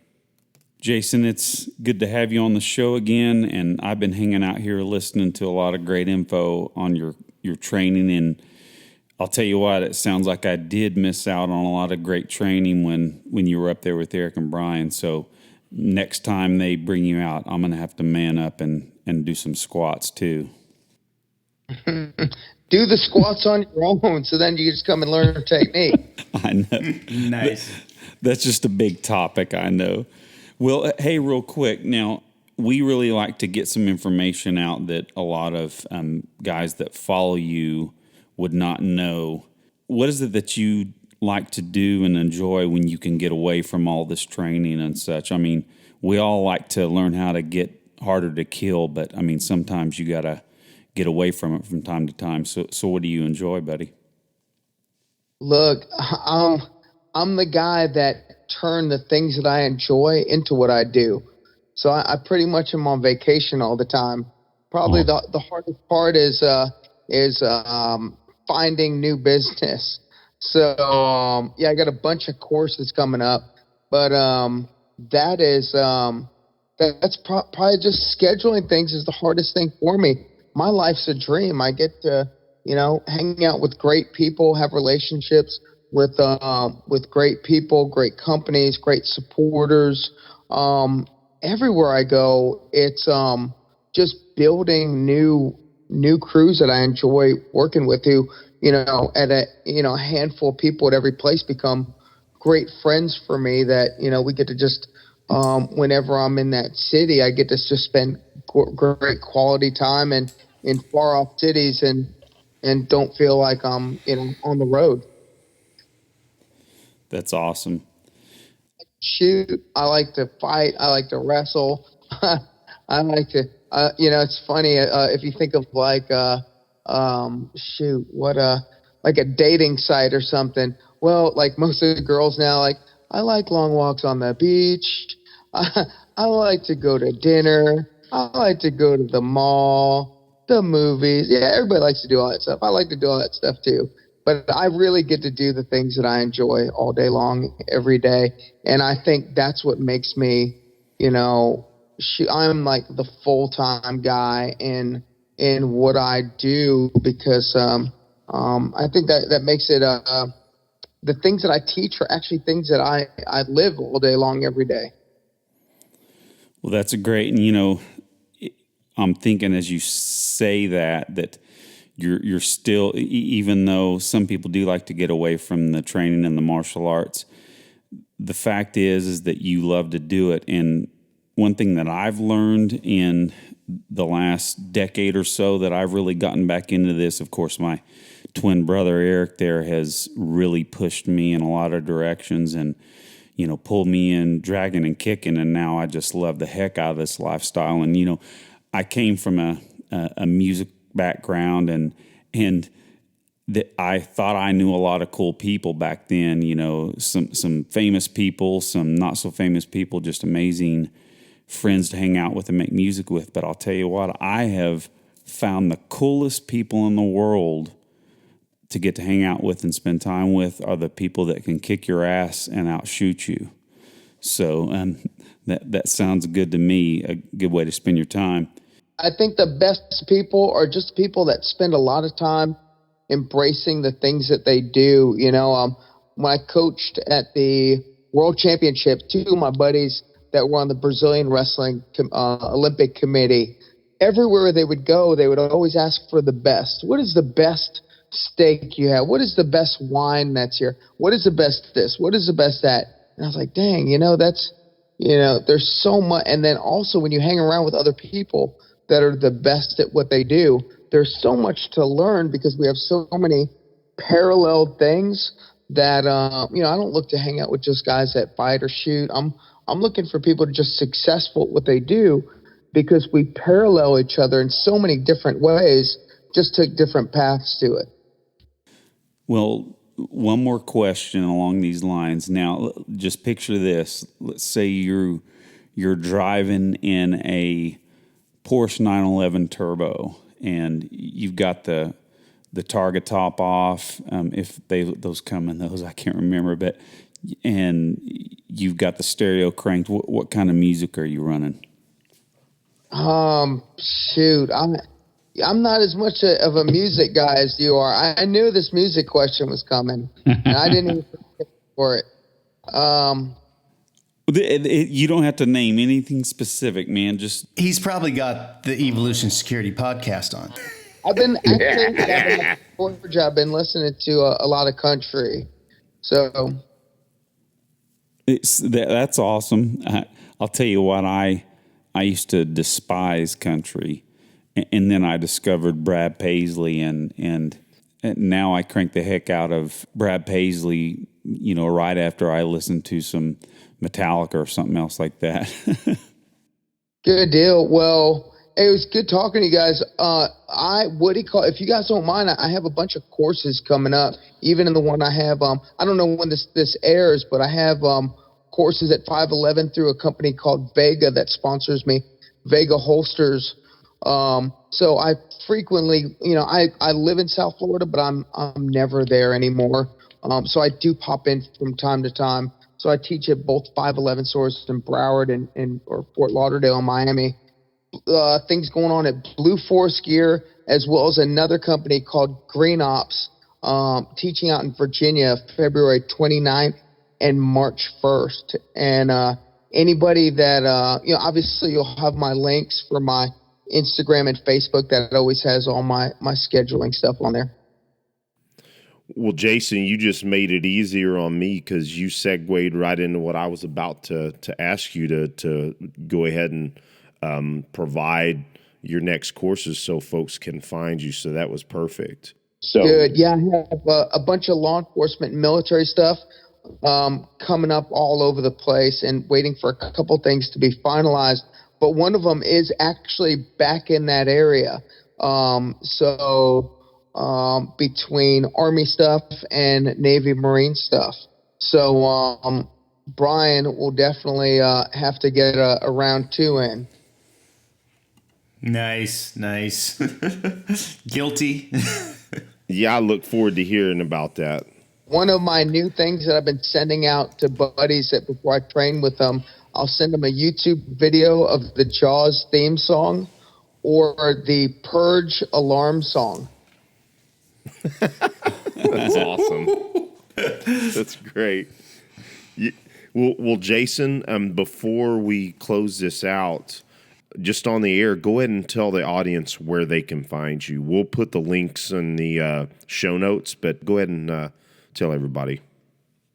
Speaker 4: Jason, it's good to have you on the show again, and I've been hanging out here listening to a lot of great info on your training, and I'll tell you what, it sounds like I did miss out on a lot of great training when you were up there with Eric and Brian. So next time they bring you out, I'm going to have to man up and do some squats too.
Speaker 3: Do the squats on your own, so then you just come and learn technique.
Speaker 4: I know.
Speaker 1: Nice.
Speaker 4: That's just a big topic, I know. Well, hey, real quick, now, we really like to get some information out that a lot of guys that follow you would not know. What is it that you like to do and enjoy when you can get away from all this training and such? I mean, we all like to learn how to get harder to kill, but I mean, sometimes you got to get away from it from time to time. So what do you enjoy, buddy?
Speaker 3: Look, I'm the guy that turned the things that I enjoy into what I do. So I pretty much am on vacation all the time. Probably the hardest part is finding new business. So I got a bunch of courses coming up, but that's probably just scheduling things is the hardest thing for me. My life's a dream. I get to hang out with great people, have relationships with great people, great companies, great supporters. Everywhere I go, it's just building new crews that I enjoy working with, who at a handful of people at every place become great friends for me. That we get to just whenever I'm in that city, I get to just spend great quality time and in far off cities and don't feel like I'm on the road.
Speaker 4: That's awesome.
Speaker 3: Shoot, I like to fight. I like to wrestle. I like to, it's funny if you think of like a dating site or something. Well, like most of the girls now, like I like long walks on the beach. I like to go to dinner. I like to go to the mall, the movies. Yeah, everybody likes to do all that stuff. I like to do all that stuff too. But I really get to do the things that I enjoy all day long, every day. And I think that's what makes me, I'm like the full-time guy in what I do, because I think that makes it the things that I teach are actually things that I live all day long, every day.
Speaker 4: Well, that's a great, and I'm thinking as you say that you're still, even though some people do like to get away from the training and the martial arts, the fact is that you love to do it. And one thing that I've learned in the last decade or so that I've really gotten back into this, of course, my twin brother Eric there has really pushed me in a lot of directions and pulled me in dragging and kicking, and now I just love the heck out of this lifestyle. And I came from a music background, and that I thought I knew a lot of cool people back then. Some famous people, some not so famous people, just amazing friends to hang out with and make music with. But I'll tell you what, I have found the coolest people in the world to get to hang out with and spend time with are the people that can kick your ass and outshoot you. So that sounds good to me, a good way to spend your time.
Speaker 3: I think the best people are just people that spend a lot of time embracing the things that they do. When I coached at the World Championship, two of my buddies that were on the Brazilian Wrestling Olympic Committee, everywhere they would go, they would always ask for the best. What is the best steak you have? What is the best wine that's here? What is the best this? What is the best that? And I was like, dang, that's, there's so much. And then also when you hang around with other people that are the best at what they do, there's so much to learn because we have so many parallel things that, I don't look to hang out with just guys that fight or shoot. I'm looking for people to just successful at what they do because we parallel each other in so many different ways, just took different paths to it.
Speaker 4: Well, one more question along these lines. Now, just picture this. Let's say you're driving in a Porsche 911 Turbo, and you've got the target top off. If those come in those, I can't remember, and you've got the stereo cranked. What kind of music are you running?
Speaker 3: Shoot, I'm not as much of a music guy as you are. I knew this music question was coming, and I didn't even prepare for it.
Speaker 4: You don't have to name anything specific, man. Just
Speaker 1: He's probably got the Evolution Security podcast on.
Speaker 3: I've been listening to a lot of country, so
Speaker 4: that's awesome. I'll tell you what, I used to despise country. And then I discovered Brad Paisley, and now I crank the heck out of Brad Paisley, right after I listen to some Metallica or something else like that.
Speaker 3: Good deal. Well, it was good talking to you guys. If you guys don't mind, I have a bunch of courses coming up, even in the one I have. I don't know when this airs, but I have courses at 511 through a company called Vega that sponsors me, Vega Holsters. So I frequently, I live in South Florida, but I'm never there anymore. So I do pop in from time to time. So I teach at both 511 stores in Broward or Fort Lauderdale, Miami. Things going on at Blue Forest Gear, as well as another company called Green Ops, teaching out in Virginia, February 29th and March 1st. And, anybody that, obviously you'll have my links for my Instagram and Facebook. That always has all my scheduling stuff on there.
Speaker 2: Well, Jason, you just made it easier on me because you segued right into what I was about to ask you to go ahead and provide your next courses so folks can find you. So that was perfect. So
Speaker 3: good. Yeah, I have a bunch of law enforcement and military stuff coming up all over the place and waiting for a couple things to be finalized. But one of them is actually back in that area. Between Army stuff and Navy Marine stuff. So Brian will definitely have to get a round 2 in.
Speaker 1: Nice. Guilty.
Speaker 2: Yeah, I look forward to hearing about that.
Speaker 3: One of my new things that I've been sending out to buddies that before I train with them, I'll send them a YouTube video of the Jaws theme song or the Purge alarm song.
Speaker 2: That's awesome. That's great. Well, Jason, before we close this out, just on the air, go ahead and tell the audience where they can find you. We'll put the links in the show notes, but go ahead and tell everybody.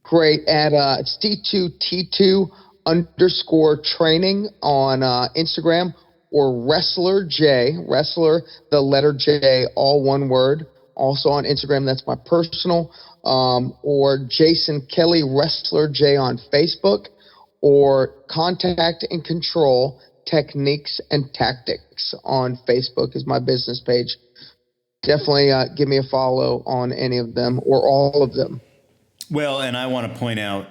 Speaker 3: Great. At C2T2 _ training on Instagram, or Wrestler J, Wrestler, the letter J, all one word. Also on Instagram, that's my personal, or Jason Kelly, Wrestler J on Facebook, or Contact and Control Techniques and Tactics on Facebook is my business page. Definitely give me a follow on any of them or all of them.
Speaker 1: Well, and I want to point out,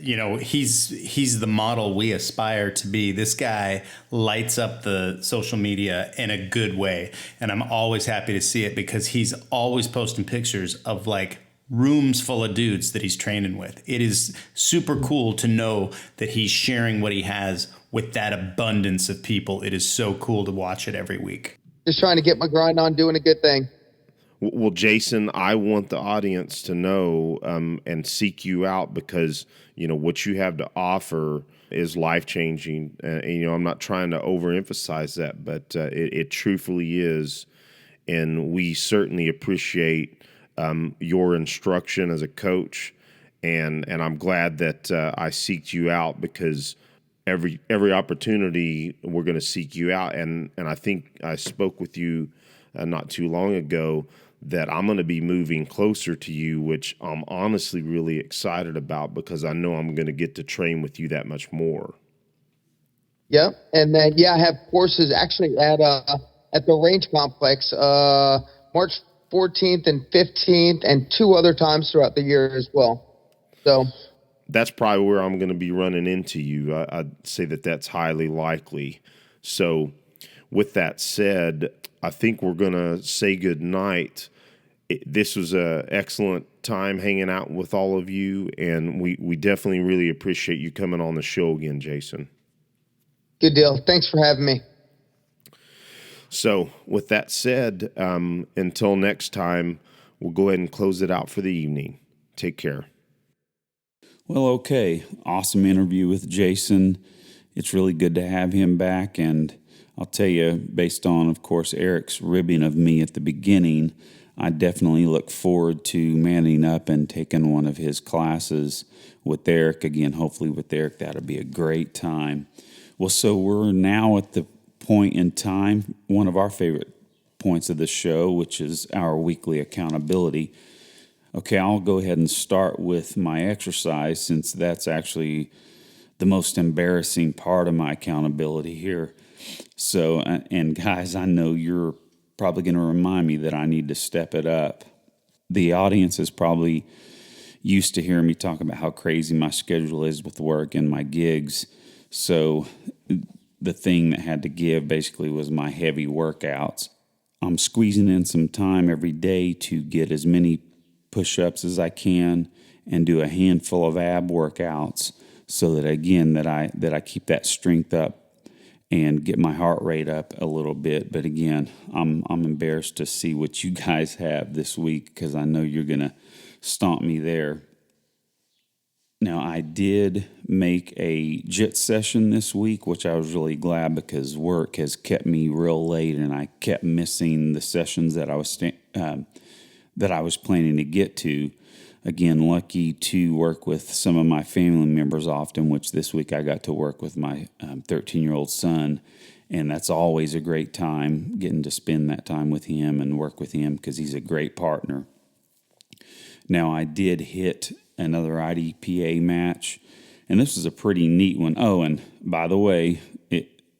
Speaker 1: he's the model we aspire to be. This guy lights up the social media in a good way, and I'm always happy to see it because he's always posting pictures of like rooms full of dudes that he's training with. It is super cool to know that he's sharing what he has with that abundance of people. It is so cool to watch it every week.
Speaker 3: Just trying to get my grind on, doing a good thing.
Speaker 2: Well, Jason, I want the audience to know and seek you out because, what you have to offer is life-changing. I'm not trying to overemphasize that, but it truthfully is. And we certainly appreciate your instruction as a coach. And I'm glad that I seeked you out because every opportunity we're going to seek you out. And I think I spoke with you not too long ago that I'm going to be moving closer to you, which I'm honestly really excited about because I know I'm going to get to train with you that much more.
Speaker 3: Yep. And then, I have courses actually at the Range Complex, March 14th and 15th, and 2 other times throughout the year as well. So
Speaker 2: that's probably where I'm going to be running into you. I'd say that that's highly likely. So with that said, I think we're going to say good night. This was an excellent time hanging out with all of you, and we definitely really appreciate you coming on the show again, Jason.
Speaker 3: Good deal. Thanks for having me.
Speaker 2: So with that said, until next time, we'll go ahead and close it out for the evening. Take care.
Speaker 4: Well, okay. Awesome interview with Jason. It's really good to have him back, and I'll tell you, based on, of course, Eric's ribbing of me at the beginning, I definitely look forward to manning up and taking one of his classes with Eric. Again, hopefully with Eric, that'll be a great time. Well, so we're now at the point in time, one of our favorite points of the show, which is our weekly accountability. Okay, I'll go ahead and start with my exercise since that's actually the most embarrassing part of my accountability here. So, and guys, I know you're probably going to remind me that I need to step it up. The audience is probably used to hearing me talk about how crazy my schedule is with work and my gigs. So the thing that had to give basically was my heavy workouts. I'm squeezing in some time every day to get as many push-ups as I can and do a handful of ab workouts so that, again, that I keep that strength up and get my heart rate up a little bit. But again, I'm embarrassed to see what you guys have this week because I know you're going to stomp me there. Now, I did make a JIT session this week, which I was really glad because work has kept me real late and I kept missing the sessions that I was planning to get to. Again, lucky to work with some of my family members often, which this week I got to work with my 13-year-old son, and that's always a great time, getting to spend that time with him and work with him because he's a great partner. Now, I did hit another IDPA match, and this was a pretty neat one. Oh, and by the way,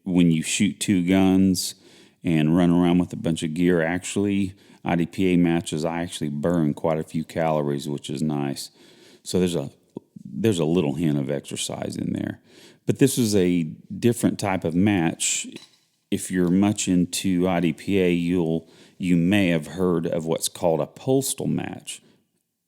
Speaker 4: when you shoot 2 guns and run around with a bunch of gear, actually, IDPA matches, I actually burn quite a few calories, which is nice. So there's a little hint of exercise in there. But this is a different type of match. If you're much into IDPA, you may have heard of what's called a postal match.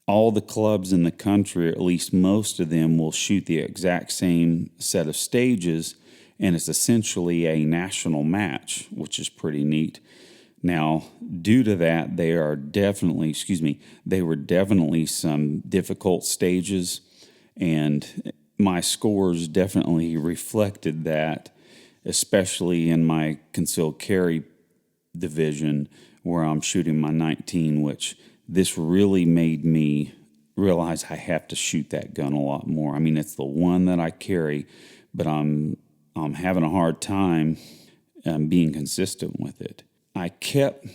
Speaker 4: All the clubs in the country, or at least most of them, will shoot the exact same set of stages, and it's essentially a national match, which is pretty neat. Now, due to that, they were definitely some difficult stages, and my scores definitely reflected that, especially in my concealed carry division where I'm shooting my 19, which this really made me realize I have to shoot that gun a lot more. I mean, it's the one that I carry, but I'm having a hard time being consistent with it. I kept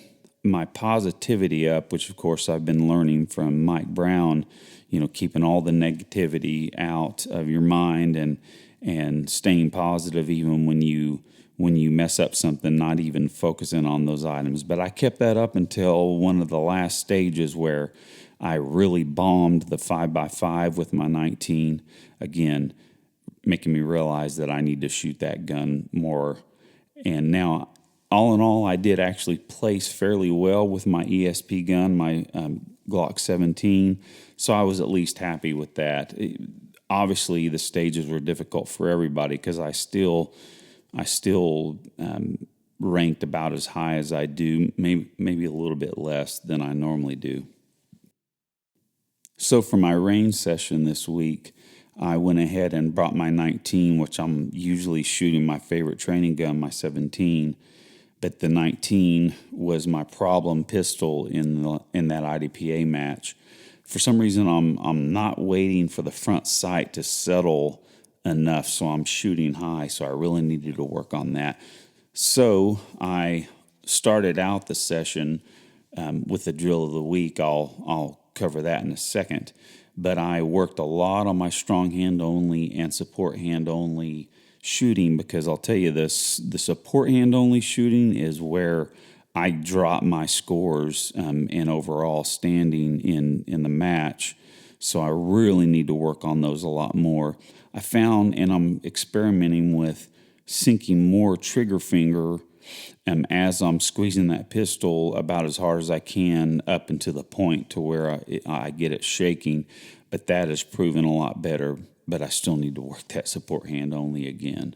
Speaker 4: my positivity up, which of course I've been learning from Mike Brown, keeping all the negativity out of your mind and staying positive even when you mess up something, not even focusing on those items. But I kept that up until one of the last stages where I really bombed the 5x5 with my 19, again, making me realize that I need to shoot that gun more. And now, all in all, I did actually place fairly well with my ESP gun, my Glock 17, so I was at least happy with that. Obviously, the stages were difficult for everybody because I still ranked about as high as I do, maybe a little bit less than I normally do. So for my range session this week, I went ahead and brought my 19, which I'm usually shooting my favorite training gun, my 17. But the 19 was my problem pistol in that IDPA match. For some reason, I'm not waiting for the front sight to settle enough, so I'm shooting high. So I really needed to work on that. So I started out the session with the drill of the week. I'll cover that in a second. But I worked a lot on my strong hand only and support hand only shooting, because I'll tell you this, the support hand only shooting is where I drop my scores and overall standing in the match. So I really need to work on those a lot more. I found, and I'm experimenting with, sinking more trigger finger as I'm squeezing that pistol about as hard as I can up into the point to where I get it shaking. But that has proven a lot better, but I still need to work that support hand only again.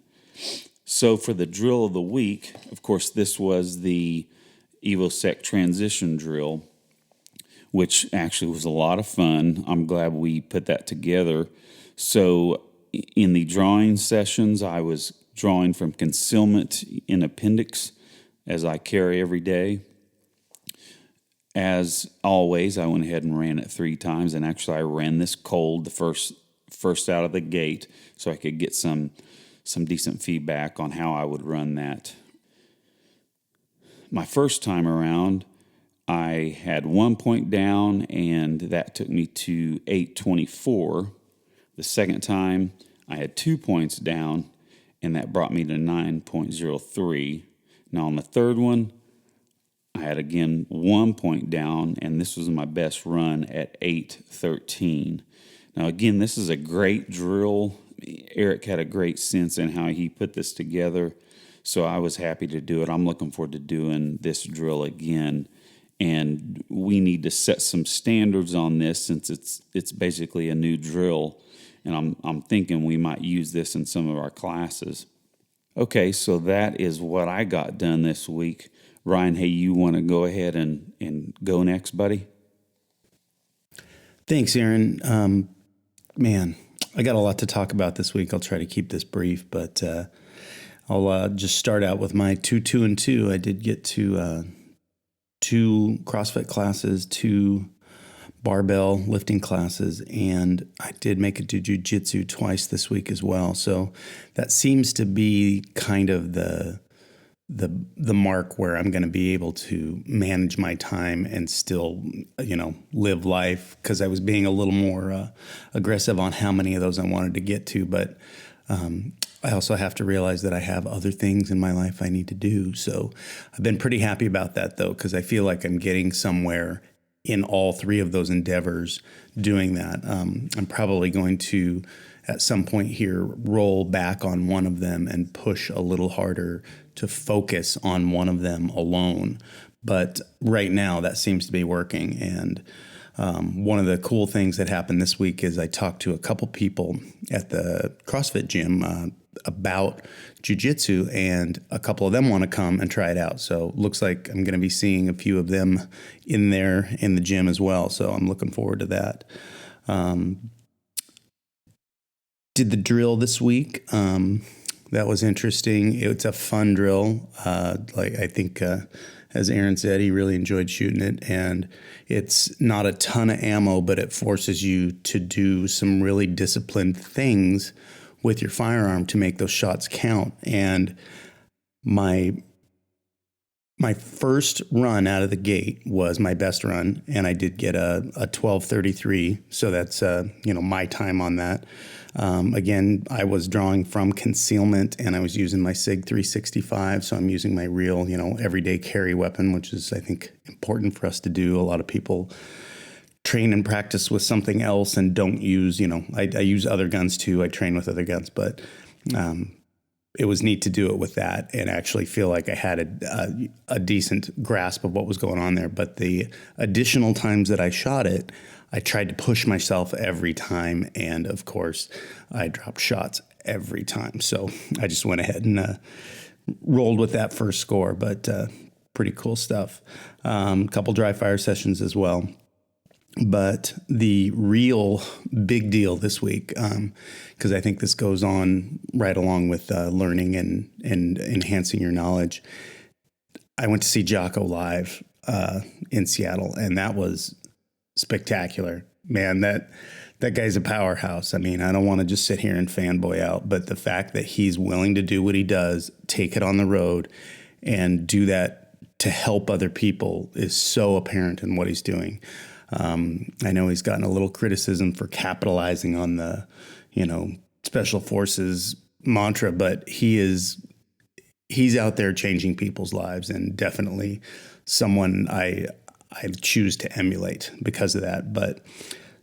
Speaker 4: So for the drill of the week, of course, this was the EvoSec transition drill, which actually was a lot of fun. I'm glad we put that together. So in the drawing sessions, I was drawing from concealment in appendix as I carry every day. As always, I went ahead and ran it 3 times, and actually I ran this cold the first out of the gate so I could get some decent feedback on how I would run that. My first time around, I had 1 point down, and that took me to 824. The second time, I had 2 points down, and that brought me to 9.03. Now on the third one, I had again 1 point down, and this was my best run at 813. Now again, this is a great drill. Eric had a great sense in how he put this together, so I was happy to do it. I'm looking forward to doing this drill again, and we need to set some standards on this since it's basically a new drill, and I'm thinking we might use this in some of our classes. Okay, so that is what I got done this week. Ryan, hey, you want to go ahead and go next, buddy?
Speaker 1: Thanks, Aaron. Man, I got a lot to talk about this week. I'll try to keep this brief, but I'll just start out with my 2 and 2. I did get to 2 CrossFit classes, 2 barbell lifting classes, and I did make it to jiu-jitsu twice this week as well. So that seems to be kind of the mark where I'm going to be able to manage my time and still, live life, because I was being a little more aggressive on how many of those I wanted to get to. But I also have to realize that I have other things in my life I need to do. So I've been pretty happy about that, though, because I feel like I'm getting somewhere in all 3 of those endeavors doing that. I'm probably going to, at some point here, roll back on one of them and push a little harder to focus on one of them alone. But right now, that seems to be working. And one of the cool things that happened this week is I talked to a couple people at the CrossFit gym about jiu-jitsu, and a couple of them want to come and try it out. So looks like I'm going to be seeing a few of them in there in the gym as well. So I'm looking forward to that. did the drill this week. That was interesting. It's a fun drill. I think, as Aaron said, he really enjoyed shooting it. And it's not a ton of ammo, but it forces you to do some really disciplined things with your firearm to make those shots count. And my first run out of the gate was my best run, and I did get a 12:33. So that's my time on that. Again, I was drawing from concealment, and I was using my SIG 365. So I'm using my real, everyday carry weapon, which is, I think, important for us to do. A lot of people train and practice with something else and don't use, I use other guns too. I train with other guns, but it was neat to do it with that and actually feel like I had a decent grasp of what was going on there. But the additional times that I shot it, I tried to push myself every time. And of course, I dropped shots every time. So I just went ahead and rolled with that first score, but pretty cool stuff. A couple dry fire sessions as well. But the real big deal this week, because I think this goes on right along with learning and enhancing your knowledge. I went to see Jocko live in Seattle, and that was spectacular. Man, that guy's a powerhouse. I mean, I don't want to just sit here and fanboy out, but the fact that he's willing to do what he does, take it on the road, and do that to help other people is so apparent in what he's doing. I know he's gotten a little criticism for capitalizing on the, special forces mantra, but he's out there changing people's lives, and definitely someone I choose to emulate because of that. But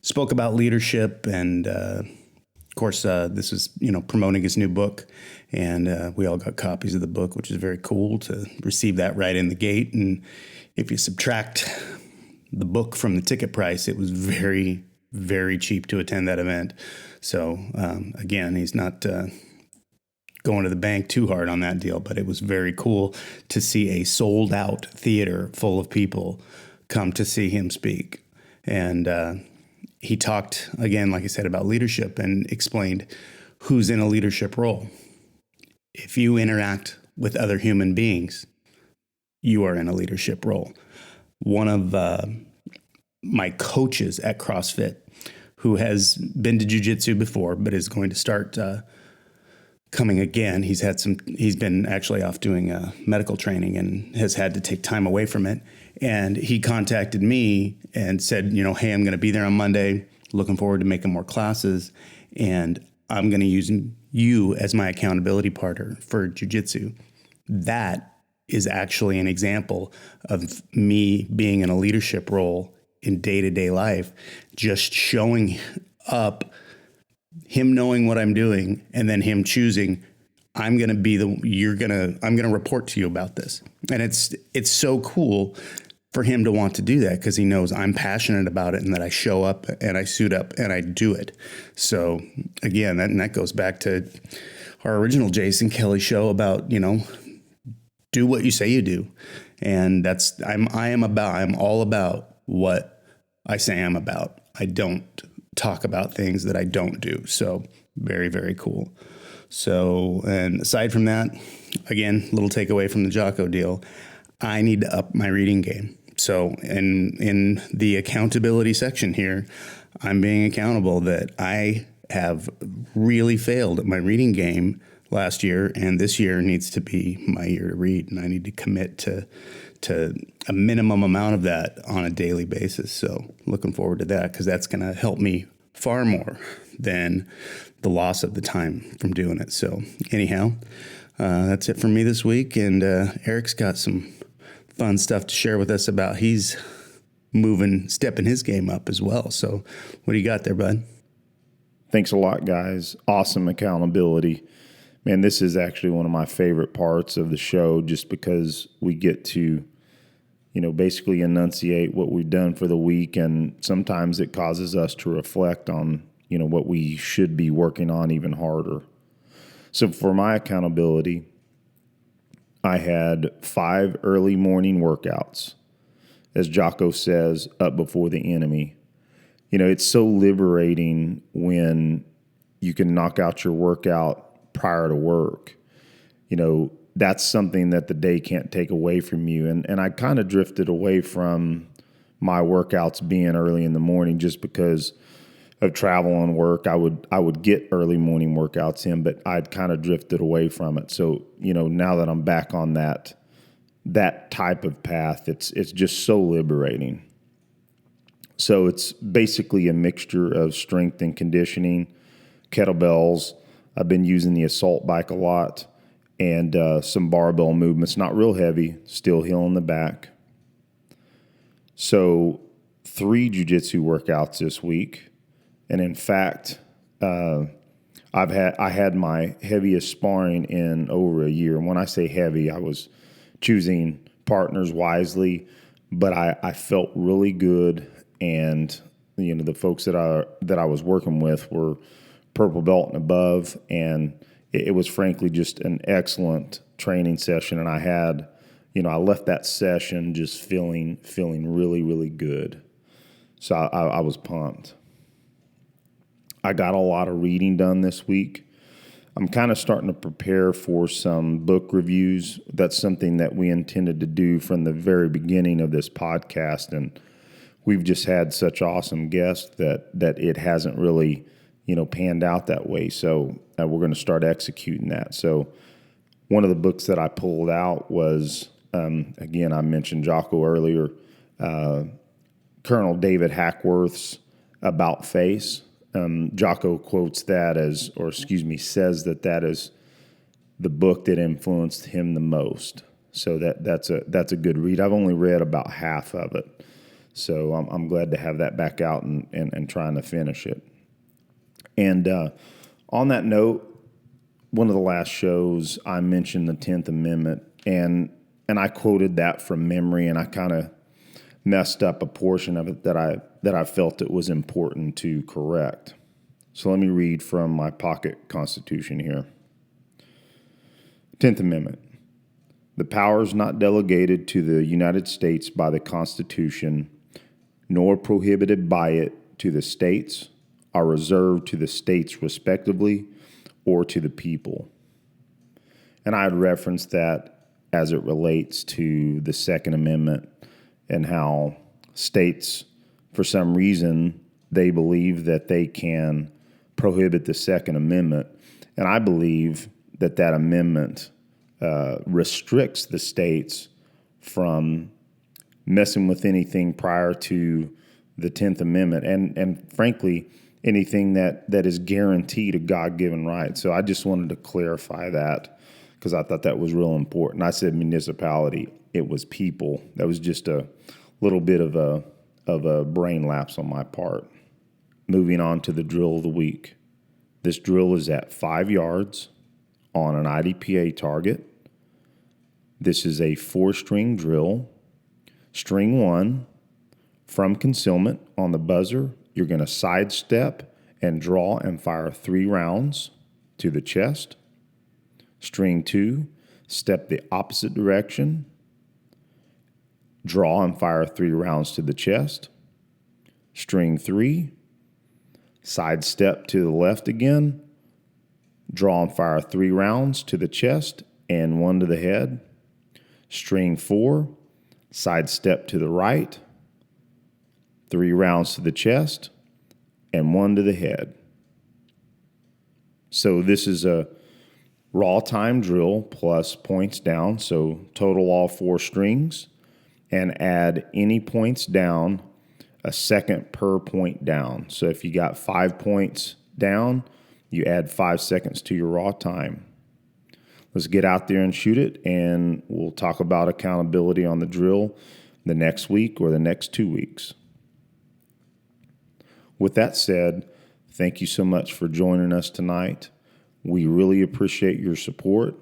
Speaker 1: spoke about leadership, and of course, this was promoting his new book, and we all got copies of the book, which is very cool to receive that right in the gate. And if you subtract the book from the ticket price, it was very, very cheap to attend that event. So again, he's not going to the bank too hard on that deal, but it was very cool to see a sold out theater full of people come to see him speak. And he talked, again, like I said, about leadership and explained who's in a leadership role. If you interact with other human beings, you are in a leadership role. One of my coaches at CrossFit, who has been to jiu-jitsu before, but is going to start coming again. He's been actually off doing medical training and has had to take time away from it. And he contacted me and said, hey, I'm going to be there on Monday. Looking forward to making more classes. And I'm going to use you as my accountability partner for jiu-jitsu. That is actually an example of me being in a leadership role in day-to-day life, just showing up, him knowing what I'm doing, and then him choosing, I'm going to report to you about this. And it's so cool for him to want to do that, because he knows I'm passionate about it and that I show up and I suit up and I do it. So again, that goes back to our original Jason Kelly show about, do what you say you do. And I'm all about what I say I'm about. I don't talk about things that I don't do. So very, very cool. So, and aside from that, again, little takeaway from the Jocko deal, I need to up my reading game. So in the accountability section here, I'm being accountable that I have really failed at my reading game last year, and this year needs to be my year to read, and I need to commit to a minimum amount of that on a daily basis. So looking forward to that, because that's going to help me far more than the loss of the time from doing it. So anyhow, that's it for me this week, and Eric's got some fun stuff to share with us about he's stepping his game up as well. So what do you got there, bud?
Speaker 2: Thanks a lot, guys. Awesome accountability. Man, this is actually one of my favorite parts of the show, just because we get to, basically enunciate what we've done for the week. And sometimes it causes us to reflect on, what we should be working on even harder. So for my accountability, I had 5 early morning workouts, as Jocko says, up before the enemy. It's so liberating when you can knock out your workout prior to work. That's something that the day can't take away from you. And I kind of drifted away from my workouts being early in the morning just because of travel and work. I would get early morning workouts in, but I'd kind of drifted away from it. So, now that I'm back on that type of path, it's just so liberating. So it's basically a mixture of strength and conditioning, kettlebells. I've been using the assault bike a lot, and some barbell movements, not real heavy, still healing the back. So 3 jiu-jitsu workouts this week. And in fact, I had my heaviest sparring in over a year. And when I say heavy, I was choosing partners wisely, but I felt really good. And the folks that I was working with were purple belt and above, and it was frankly just an excellent training session. And I left that session just feeling really, really good. So I was pumped. I got a lot of reading done this week. I'm kind of starting to prepare for some book reviews. That's something that we intended to do from the very beginning of this podcast, and we've just had such awesome guests that it hasn't really, panned out that way. So we're going to start executing that. So one of the books that I pulled out was, again, I mentioned Jocko earlier, Colonel David Hackworth's About Face. Jocko quotes that says that is the book that influenced him the most. So that's a good read. I've only read about half of it. So I'm glad to have that back out and trying to finish it. And on that note, one of the last shows I mentioned the 10th Amendment, and I quoted that from memory, and I kind of messed up a portion of it that I felt it was important to correct. So let me read from my pocket constitution here. 10th Amendment. The powers not delegated to the United States by the Constitution, nor prohibited by it to the states, are reserved to the states respectively or to the people. And I had referenced that as it relates to the Second Amendment and how states, for some reason, they believe that they can prohibit the Second Amendment. And I believe that amendment restricts the states from messing with anything prior to the 10th Amendment and frankly, anything that is guaranteed a God-given right. So I just wanted to clarify that because I thought that was real important. I said municipality. It was people. That was just a little bit of a brain lapse on my part. Moving on to the drill of the week. This drill is at 5 yards on an IDPA target. This is a 4-string drill. String 1, from concealment on the buzzer, you're going to sidestep and draw and fire 3 rounds to the chest. String 2, step the opposite direction, draw and fire 3 rounds to the chest. String 3, sidestep to the left again, draw and fire 3 rounds to the chest and 1 to the head. String 4, sidestep to the right, 3 rounds to the chest, and 1 to the head. So this is a raw time drill plus points down, so total all 4 strings, and add any points down, a second per point down. So if you got 5 points down, you add 5 seconds to your raw time. Let's get out there and shoot it, and we'll talk about accountability on the drill the next week or the next 2 weeks. With that said, thank you so much for joining us tonight. We really appreciate your support.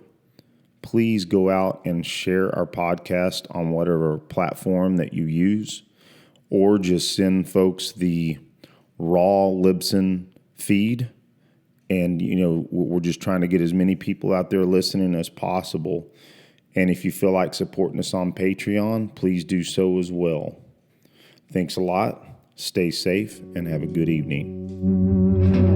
Speaker 2: Please go out and share our podcast on whatever platform that you use, or just send folks the raw Libsyn feed. And, we're just trying to get as many people out there listening as possible. And if you feel like supporting us on Patreon, please do so as well. Thanks a lot. Stay safe and have a good evening.